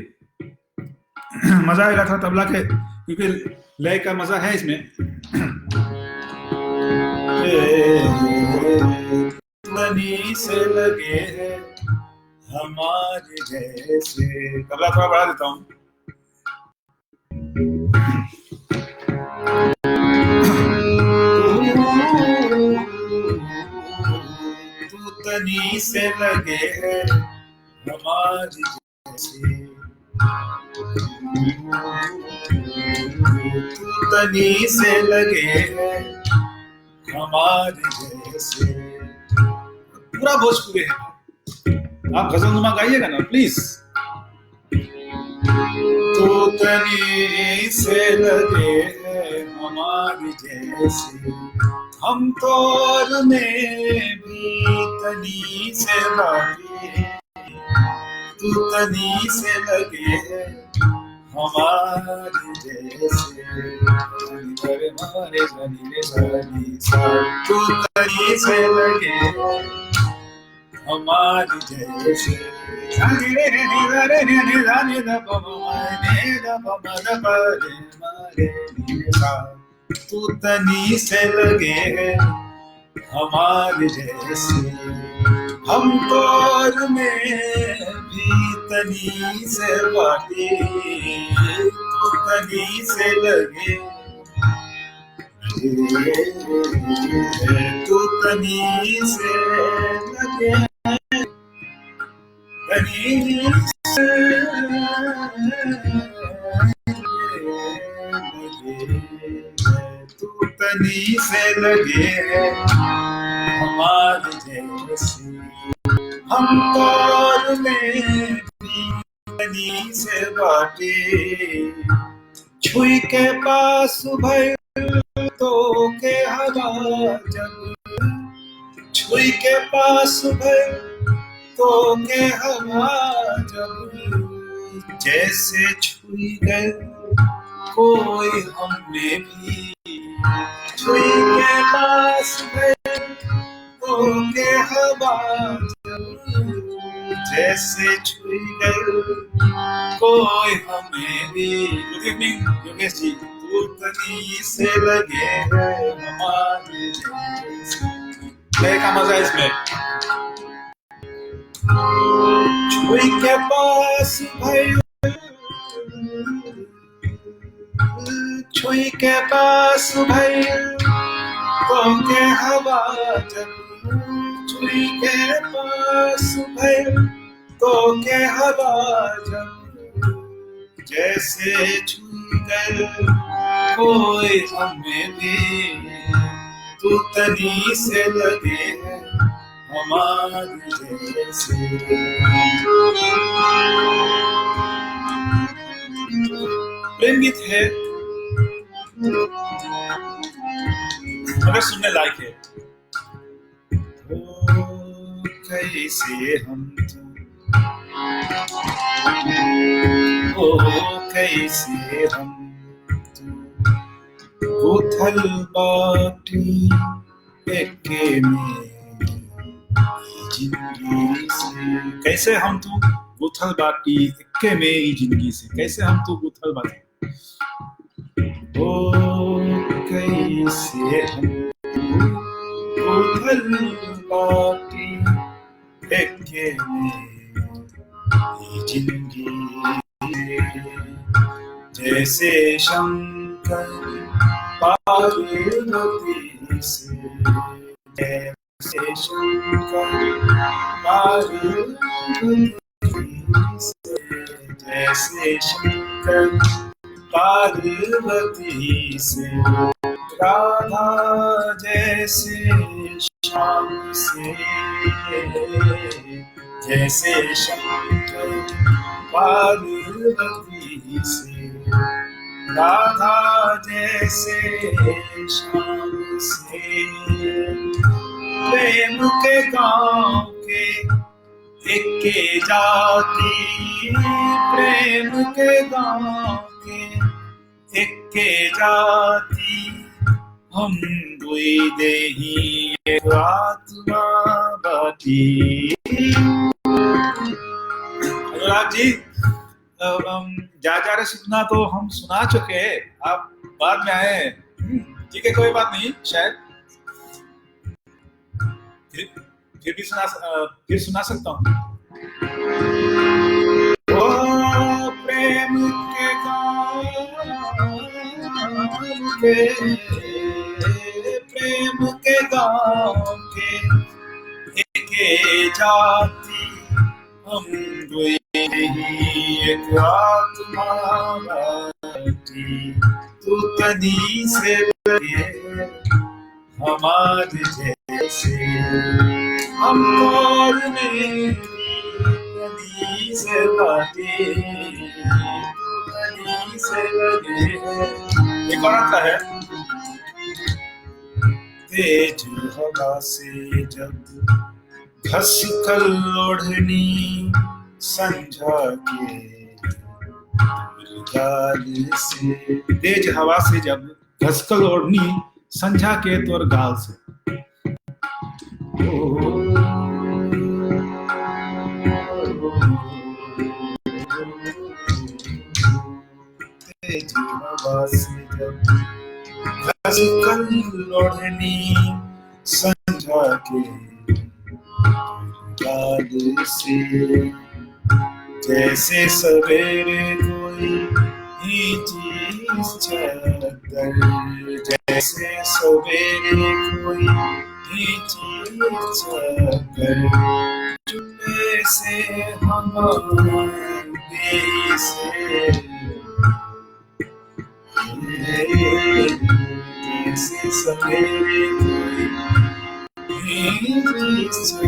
मजा आएगा था तबला के, क्योंकि लय का मजा है इसमें। तनी से लगे हमारे जैसे। तबला थोड़ा बढ़ा देता हूँ। तू तनी से लगे हमारे जैसे, तू तनी से लगे हमारे जैसे। पूरा भोजपुरी है, आप गजलनुमा गाइएगा ना प्लीज। तू तनी से लगे हमारे जैसे, हम तोड़ में भी तनी से बाटी। तू तनी से लगे हमारे जैसे, तू तनी से लगे हमारे जैसे। तू तनी से लगे हमारे जैसे, हम तोड़ में भी तनी से बाटी। तू तनी से लगे तू तनी से लगे, तनी से तू तनी से लगे है हमारे जैसे, हम कौर में भी तनी से बाटे, छुई के पास भर तो के हवा जब, छुई के पास भर तो के हवा जब, जैसे छुई गए कोई हमने भी, छुई के पास भर तो के हवा जब, जैसे छुई गए कोई हमें भी। Good evening Yogesh ji. तू तनी से लगे है हमारे जैसे, क्या मजा है इसमें। छुई के पास भाई, छुई के पास भाई तो के हवा जब, छुई के पास भाई तो के हवा जब, जैसे छुई गए कोई हमें भी, तू तनी से लगे है हमारे जैसे। प्रेम गीत है मगर सुनने लायक है। कैसे हम ओ कैसे हम उथल बाटी एके में जिंदगी से, कैसे हम तू गुथल बाटी एके में ही जिंदगी से, कैसे हम तू गुथल बाटी, ओ कैसे हम गुथल बाटी एके में जिंदगी, जैसे शंकर पार्वती से, जैसे शंकर पार्वती से, जैसे शंकर पार्वती से, राधा जैसे श्याम से, जैसे शंकर पार्वती से, राधा जैसे श्याम से, प्रेम के गाँव के एके जाति, प्रेम के गाँव के एके जाति, हम दुई देही एक आत्मा बाटी। अनुराग जी, जा रहे सुनना तो हम सुना चुके हैं, आप बाद में आए, ठीक है कोई बात नहीं, शायद फिर भी फिर सुना सकता हूँ। ओ प्रेम के गाँव के, प्रेम के गाँव के एके जाति, हम दुई एक आत्मा बाटी, तू तनी से लगे हमारे जैसे, हम कौर में तनी से बाटे, तनी से लगे। एक और आता है, तेज हवा से जब घसकल ओढ़नी संझा के गाल से, तेज हवा से जब घसकल ओढ़नी संझा के तोर गाल से, तेज हवा से जब घसकल ओढ़नी संझा के गाल से, जैसे सवेरे कोई ये चीज चक्कर जैसे सवेरे कोई ये चीज चक्कर चुपे से हमारे से जैसे सवेरे कोई ये चीज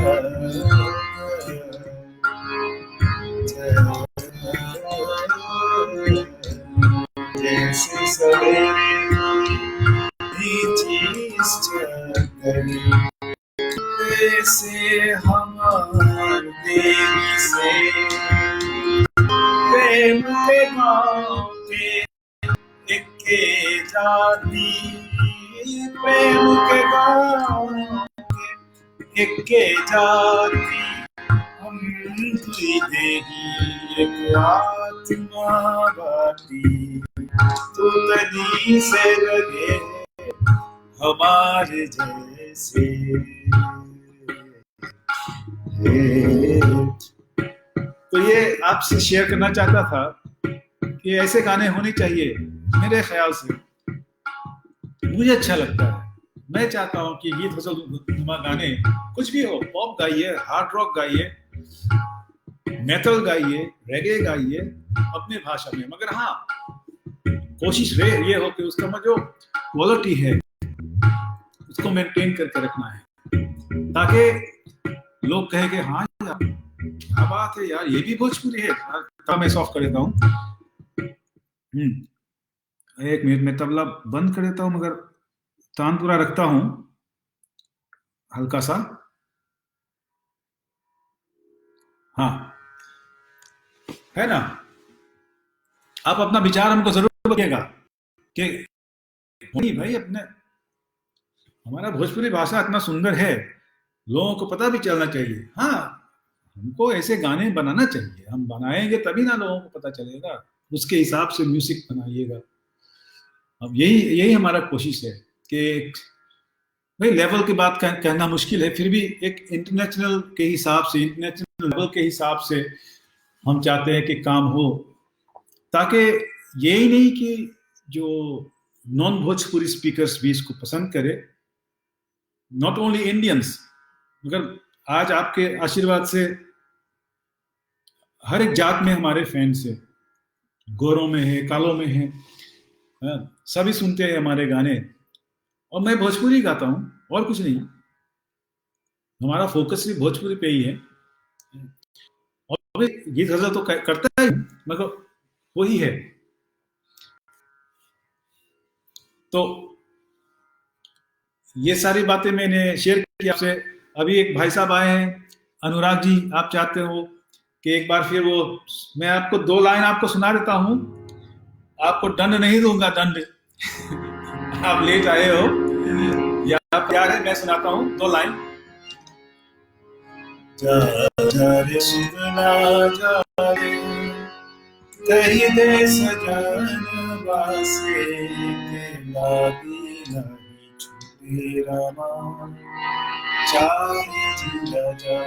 जैसे सवेरे ये चीज चक्कर से हमार देवी से प्रेम के गाँव के इक्के जाती प्रेम के गाँव के इक्के जाती हम तुझी देगी एक आत्मा बाती तू तनी से लगे हमारे जैसे तो ये आपसे शेयर करना चाहता था कि ऐसे गाने होने चाहिए। मेरे ख्याल से मुझे अच्छा लगता है। मैं चाहता हूं कि गीत नुमा गाने कुछ भी हो, पॉप गाइए, हार्ड रॉक गाइए, मेटल गाइए, रेगे गाइए अपने भाषा में, मगर हाँ कोशिश ये हो कि उसका जो क्वालिटी है उसको मेंटेन करके रखना है, ताकि लोग कहे कि हाँ यार क्या बात है यार, ये भी भोजपुरी है। तब मैं ऑफ कर देता हूँ, एक मिनट में तबला बंद कर देता हूँ, मगर तानपुरा रखता हूँ हल्का सा। हाँ है ना, आप अपना विचार हमको जरूर बताइएगा कि भाई अपने हमारा भोजपुरी भाषा इतना सुंदर है, लोगों को पता भी चलना चाहिए। हाँ हमको ऐसे गाने बनाना चाहिए, हम बनाएंगे तभी ना लोगों को पता चलेगा, उसके हिसाब से म्यूजिक बनाइएगा। अब यही हमारा कोशिश है कि भाई लेवल की बात कहना मुश्किल है, फिर भी एक इंटरनेशनल के हिसाब से, इंटरनेशनल लेवल के हिसाब से हम चाहते हैं कि काम हो, ताकि यही नहीं कि जो नॉन भोजपुरी स्पीकर्स भी इसको पसंद करे, नॉट ओनली इंडियंस, मगर आज आपके आशीर्वाद से हर एक जात में हमारे फैंस है, गोरों में है, कालों में है, सभी सुनते हैं हमारे गाने। और मैं भोजपुरी गाता हूँ और कुछ नहीं, हमारा फोकस भी भोजपुरी पे ही है। और गीत गजल तो करता है, मगर वही है। तो ये सारी बातें मैंने शेयर की आपसे। अभी एक भाई साहब आए हैं, अनुराग जी, आप चाहते हो कि एक बार फिर वो मैं आपको 2 लाइन आपको सुना देता हूँ, आपको दंड नहीं दूंगा, दंड आप लेट आए हो या आप प्यार है, मैं सुनाता हूँ 2 लाइन। जा रे सुना जा रे कही दे सजन वासे लागी नहीं छुपे रामा चाहे जिया जा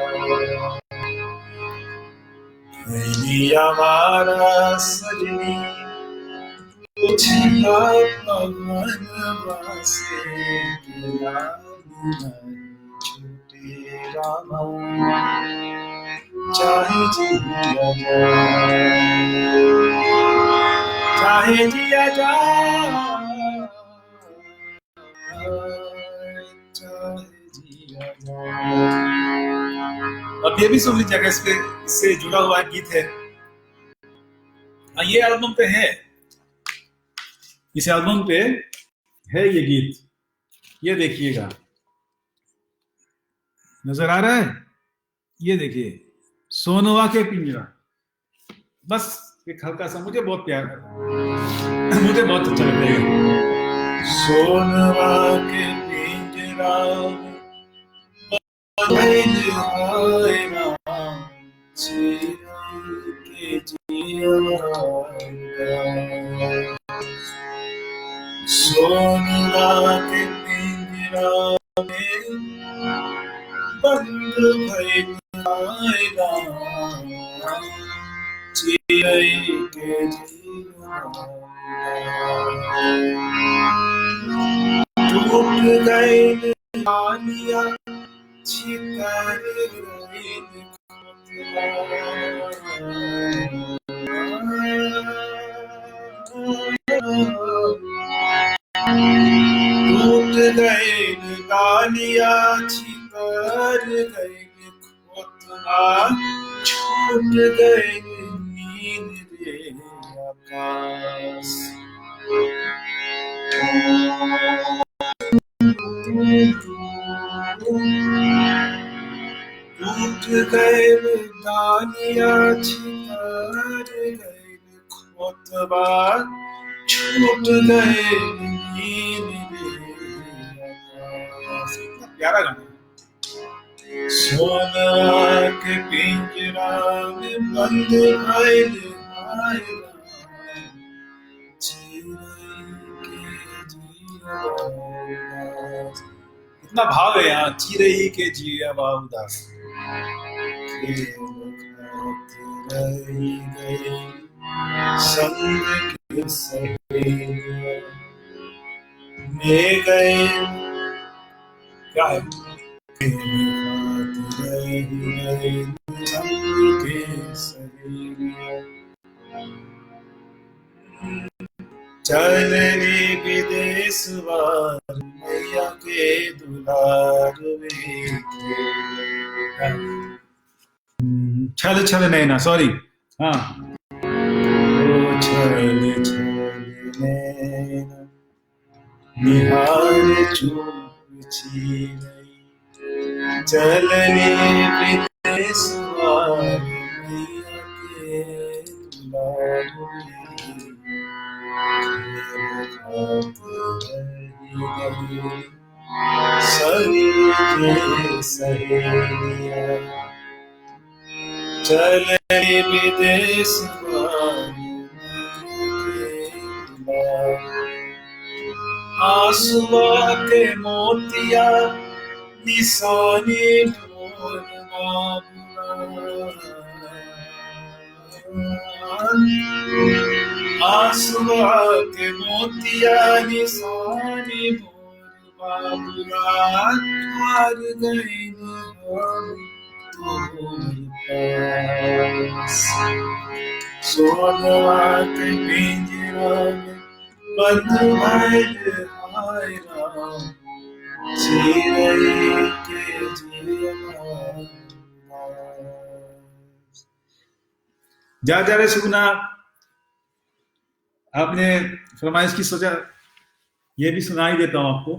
हमारा सजनी उछला पवन वासे छुटे रामा चाहे जिया जा, चाहे जिया जा, चाहे जिया जा। अब ये भी सुन लीजिएगा, इससे जुड़ा हुआ गीत है, ये एल्बम पे है, इस एल्बम पे है ये गीत, ये देखिएगा, नजर आ रहा है, ये देखिए, सोनवा के पिंजरा। बस एक हल्का सा, मुझे बहुत प्यार है, मुझे बहुत अच्छा लगता है। सोनवा के पिंजरा सोनवा के पिंजरा में बंद भइल आएगा चिरई के जिया टूट गए डालियां छितर गई टूट गए डालियां छितर गई खोतना छूट गए नींद रे आकाश टूट गए डालियां छितर गए खोतबा छूट गए नींद रे आकाश। प्यारा गाना। सोना के पिंजरा में बंद भइल इतना भाव है यहाँ, चिरई के जिया उदास रही गई संग के सहेलियां ले गए क्या है चलने विदेश वार मैया के दुलार छल छल नैना सॉरी हाँ छल छल नैना निहार चूप छीनई चलने विदेश वार मैया के दुलार सहेलियां चले विदेश आंसुआ के मोतिया निशानी ढोल आंसुआ के मोतिया निशानी हार गई सोनवा के पिंजरा में बंद भइल हाय राम चिरई के जिया जा रे सुगुना आपने फरमाइश की सोचा ये भी सुनाई देता हूं आपको।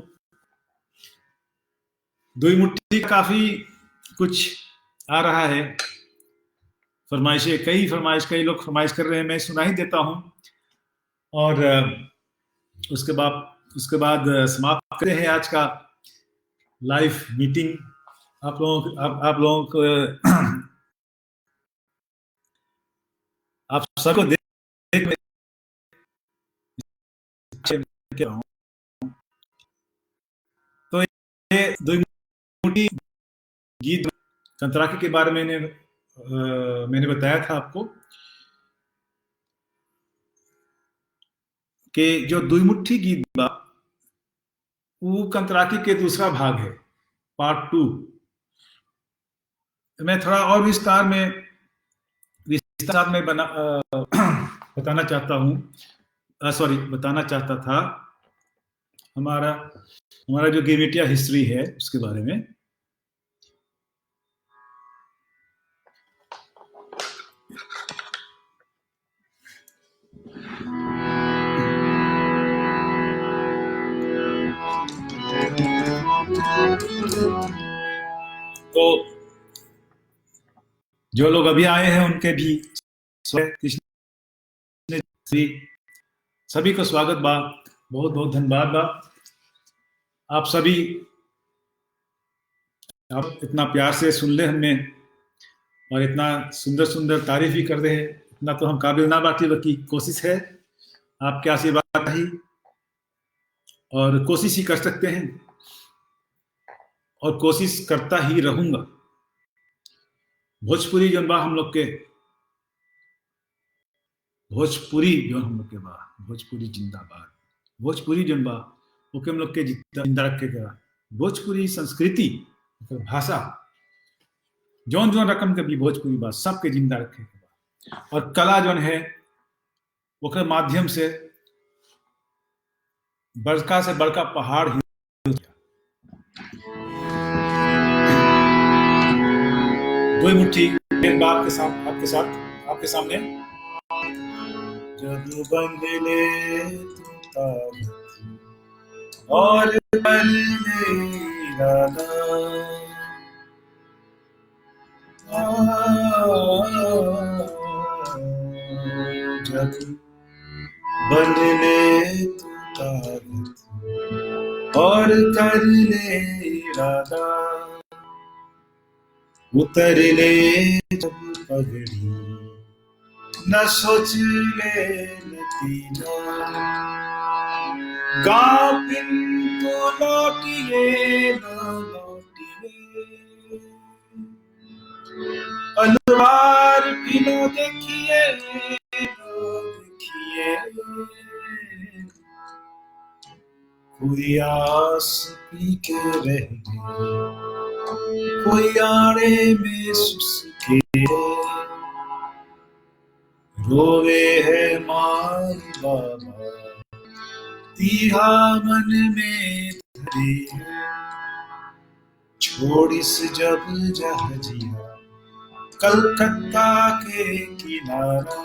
दुई मुट्ठी काफी कुछ आ रहा है फरमाइशें कई लोग फरमाइश कर रहे हैं, मैं सुना ही देता हूं और उसके बाद समाप्त करते हैं आज का लाइव मीटिंग। आप लोगों को आप सबको देख तो ये दुई मुट्ठी गीत कंतराकी के बारे में मैंने बताया था आपको कि जो दुई मुट्ठी गीत बा वो कंतराकी के दूसरा भाग है, पार्ट 2। मैं थोड़ा और विस्तार में बताना चाहता था हमारा जो गिरिटिया हिस्ट्री है उसके बारे में। तो जो लोग अभी आए हैं उनके भी सभी को स्वागत बा, बहुत बहुत धन्यवाद बा। आप सभी आप इतना प्यार से सुन ले हमने और इतना सुंदर सुंदर तारीफ भी कर रहे हैं, इतना तो हम काबिल ना बाकी बल्कि कोशिश है आपके आशीर्वाद ही, और कोशिश ही कर सकते हैं और कोशिश करता ही रहूंगा। भोजपुरी जनबा हम लोग के भोजपुरी जो हम लोग के बा, भोजपुरी जिंदाबाद, भोजपुरी जन बा ओके हम लोग के जिंदा रखे के बा, भोजपुरी संस्कृति भाषा जौन जौन रकम के भी भोजपुरी बा सबके जिंदा रखे के बा, और कला जौन है ओकर माध्यम से बड़का से बड़का पहाड़ ही दो मुट्ठी आपके साथ आपके सामने जब बंदले और जब बंदले और कर ले इरादा, उतर ले जब पगड़ी न सोच ले नतीजा, गाँव पिन तो लौटिए न लौटिए, अलवार पिनो देखिए देखिए, कोई आस पी के रह गए, कोई आड़े में सुसके, रोवे है माई बाबा तीहा मन में धरे, छोड़िस जब जहाजिया कलकत्ता के किनारा,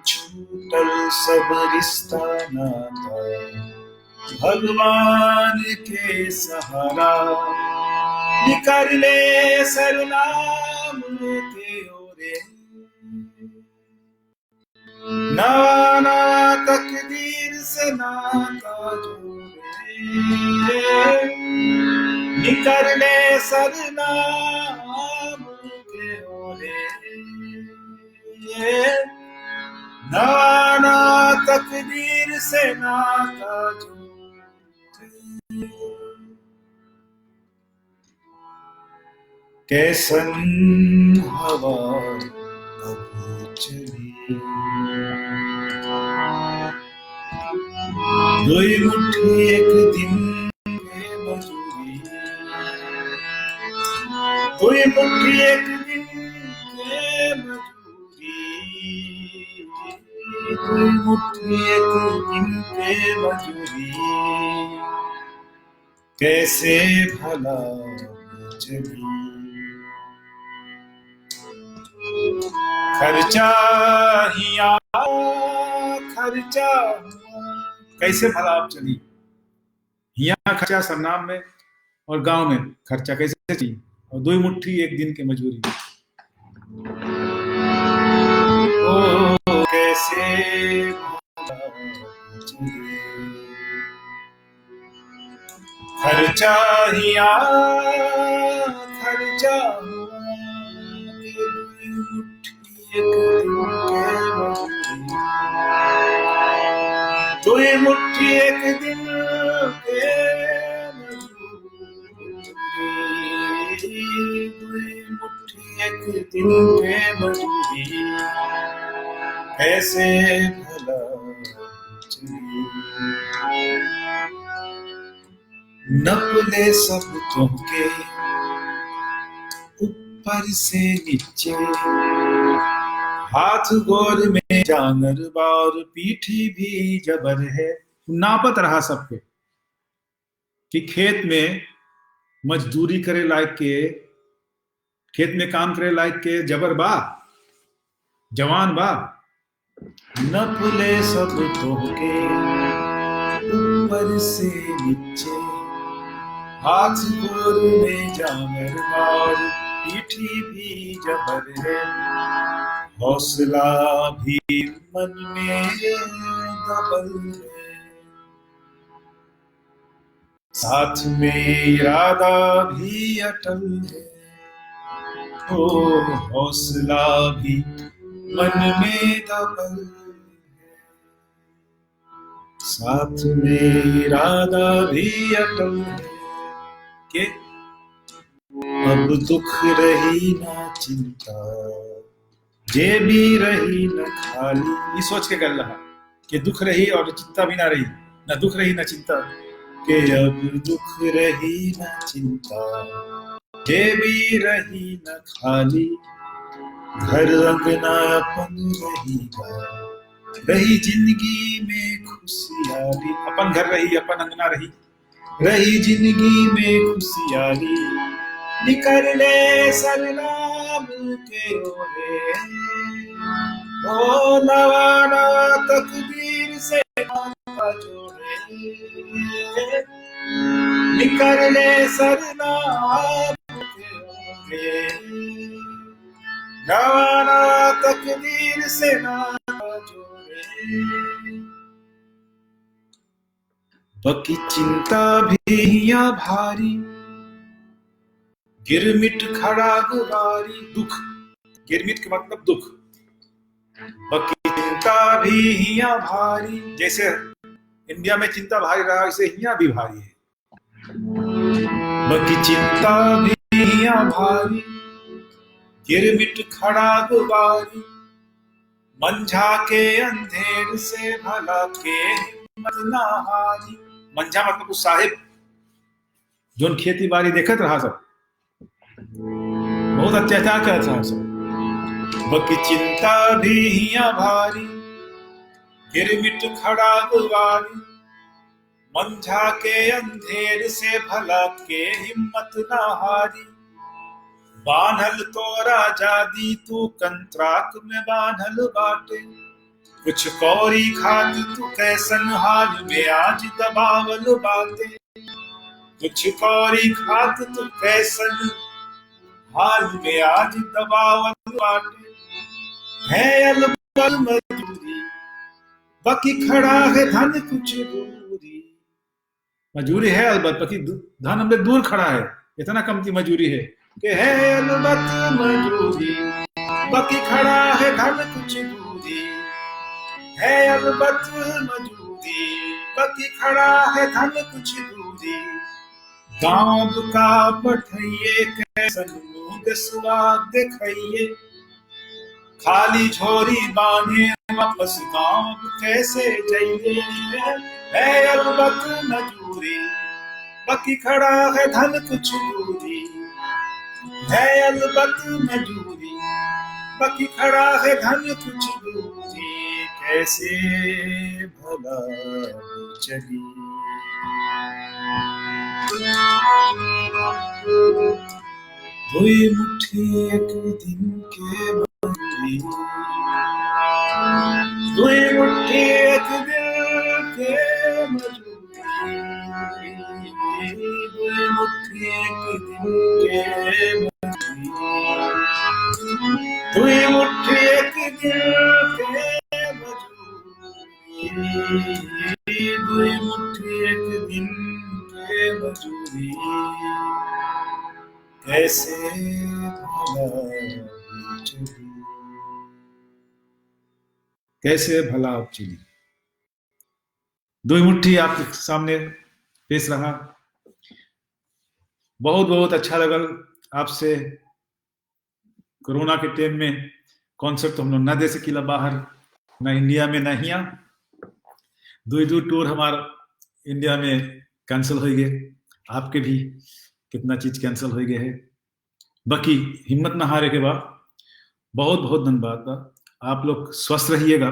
छूटल सब रिश्ता नाता भगवान के सहारा, निकर ले सरनाम के ओरे, नवा नवा तकदीर से नाता जोड़े, निकर ले सरनाम के ओरे, नवा नवा तकदीर से नाता जोड़े। कैसन हवा अब चली, दुई मुट्ठी एक दिन के मजूरी, दुई मुट्ठी एक दिन के मजूरी, दुई मुट्ठी एक दिन के मजूरी, कैसे भला चली, खर्चा हिया खर्चा कैसे भला आप चली, यहाँ खर्चा सरनाम में और गांव में खर्चा कैसे चली, और दो मुट्ठी एक दिन की मजबूरी, ओ कैसे भला चली, खर्चा हिया खर्चा दुई मुट्ठी एक दिन के मजूरी, दुई मुट्ठी एक दिन के मजूरी, कैसे भला चली, नपले सब तुमके ऊपर से नीचे, हाथ गोर में जांगर बार पीठी भी जबर है, नापत रहा सबके कि खेत में मजदूरी करे लायक के, खेत में काम करे लायक के जबर बा, जवान बा, नपले सब तोहके ऊपर से नीचे, हाथ गोर में जांगर बार पीठी भी जबर है, हौसला भी मन में दबल है, साथ में इरादा भी अटल है, ओ हौसला भी मन में दबल है, साथ में इरादा भी अटल है, के अब दुख रही ना चिंता, जे भी रही न खाली, ये सोच के कर रहा कि दुख रही और चिंता भी ना रही, ना दुख रही ना चिंता, के अब दुख रही न चिंता, जे भी रही न खाली, घर अंगना अपन रहेगा, रही जिंदगी में खुशहाली, अपन घर रही अपन अंगना रही, रही जिंदगी में खुशहाली, निकल ले सलाम के ओरे, ओ नवा नवा तकदीर से नाता जोड़े, निकल ले सलाम के ओरे, नवा नवा तकदीर से नाता जोड़े, बाकी चिंता भी या भारी, गिरमिट खड़ा गुबारी, दुख, गिरमिट का मतलब दुख, बाकी चिंता भी हिया भारी, जैसे इंडिया में चिंता भारी रहा वैसे हिया भी भारी है, बाकी चिंता भी हिया भारी, गिरमिट खड़ा गुबारी, मंझा के अंधेर से भला के हिम्मत ना हारी, मंझा मतलब उस साहिब जोन खेती बाड़ी देखत रहा सब, बहुत अत्याचार करत रहा सब, बाकी चिंता भी हिया भारी, गिरमिट खड़ा गुबारी, मंझा के अंधेर से भला के हिम्मत ना हारी, बान्हल तोरा जादी तू कंत्राक में बान्हल बाटे, कुछ कौरी खात तू कैसन हाल में आज दबावल बाटे, कुछ कौरी खात तू कैसन हाल में आज दबावल बाटे, है अलबल मजूरी, बाकी खड़ा है धन कुछ दूरी, मजूरी है अलबत, बाकी धन हमसे दूर खड़ा है, इतना कमती मजूरी है कि है अलबत मजूरी, बाकी खड़ा है धन कुछ दूरी, है अलबत मजूरी, बाकी खड़ा है धन कुछ दूरी, गांव का पठइये कैसन मुंह स्वाद दिखाइए, खाली झोरी बांधे वापस गांव कैसे जाइए, है अलबत मजूरी, बाकी खड़ा है धन कुछ दूरी, है अलबत मजूरी, बाकी खड़ा है धन कुछ दूरी, कैसे भला चली, दुई मुट्ठी एक दिन के मजूरी, दुई मुट्ठी एक दिन के मजूरी, दुई मुट्ठी एक दिन के मजूरी, दुई मुट्ठी एक दिन के मजूरी, दुई मुट्ठी एक दिन के मजूरी, कैसे भला चली, कैसे भला चली, दो मुट्ठी आपके सामने पेश रहा, बहुत बहुत अच्छा लगा आपसे, कोरोना के टाइम में कॉन्सर्ट तो हम लोग ना दे सकीला बाहर, ना इंडिया में ना हिया, दो टूर हमारा इंडिया में कैंसिल हो गए, आपके भी कितना चीज कैंसिल हो गए है, बाकी हिम्मत ना हारे के बाद बहुत बहुत धन्यवाद, आप लोग स्वस्थ रहिएगा,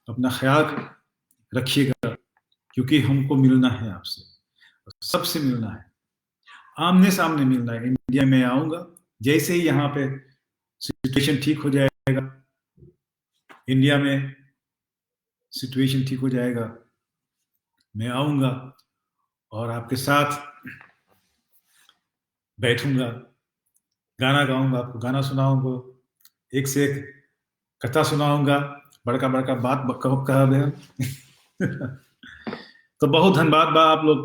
अपना ख्याल रखिएगा, क्योंकि हमको मिलना है आपसे, सबसे मिलना है, आमने सामने मिलना है, इंडिया में आऊंगा, जैसे ही यहाँ पे सिचुएशन ठीक हो जाएगा, इंडिया में सिचुएशन ठीक हो जाएगा, मैं आऊंगा और आपके साथ बैठूंगा, गाना गाऊंगा, आपको गाना सुनाऊंगा, एक से एक कथा सुनाऊंगा, बड़का बड़का बात कह दे तो बहुत धन्यवाद बा, आप लोग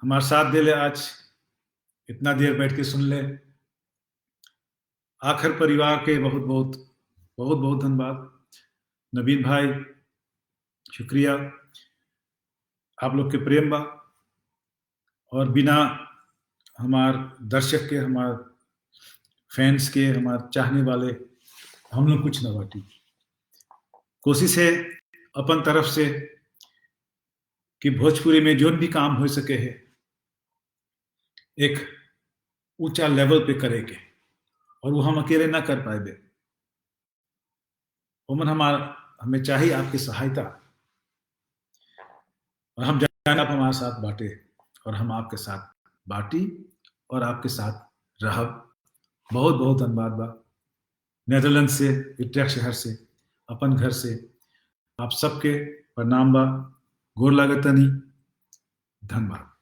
हमारे साथ दे ले, आज इतना देर बैठ के सुन ले, आखिर परिवार के बहुत बहुत बहुत बहुत धन्यवाद, नवीन भाई शुक्रिया, आप लोग के प्रेम बा, और बिना हमार दर्शक के, हमार फैंस के, हमारे चाहने वाले, हम लोग कुछ ना बाटी। कोशिश है अपन तरफ से कि भोजपुरी में जो भी काम हो सके है एक ऊंचा लेवल पे करे के, और वो हम अकेले ना कर पाए बे। ओमन हमें चाहिए आपकी सहायता, और हम जान आप हमारे साथ बांटे, और हम आपके साथ बाटी और आपके साथ रह। बहुत बहुत धन्यवाद बा। नेदरलैंड से, इट्रेक्ट शहर से, अपन घर से आप सबके प्रणाम बा, गोर लागतनी, धन्यवाद।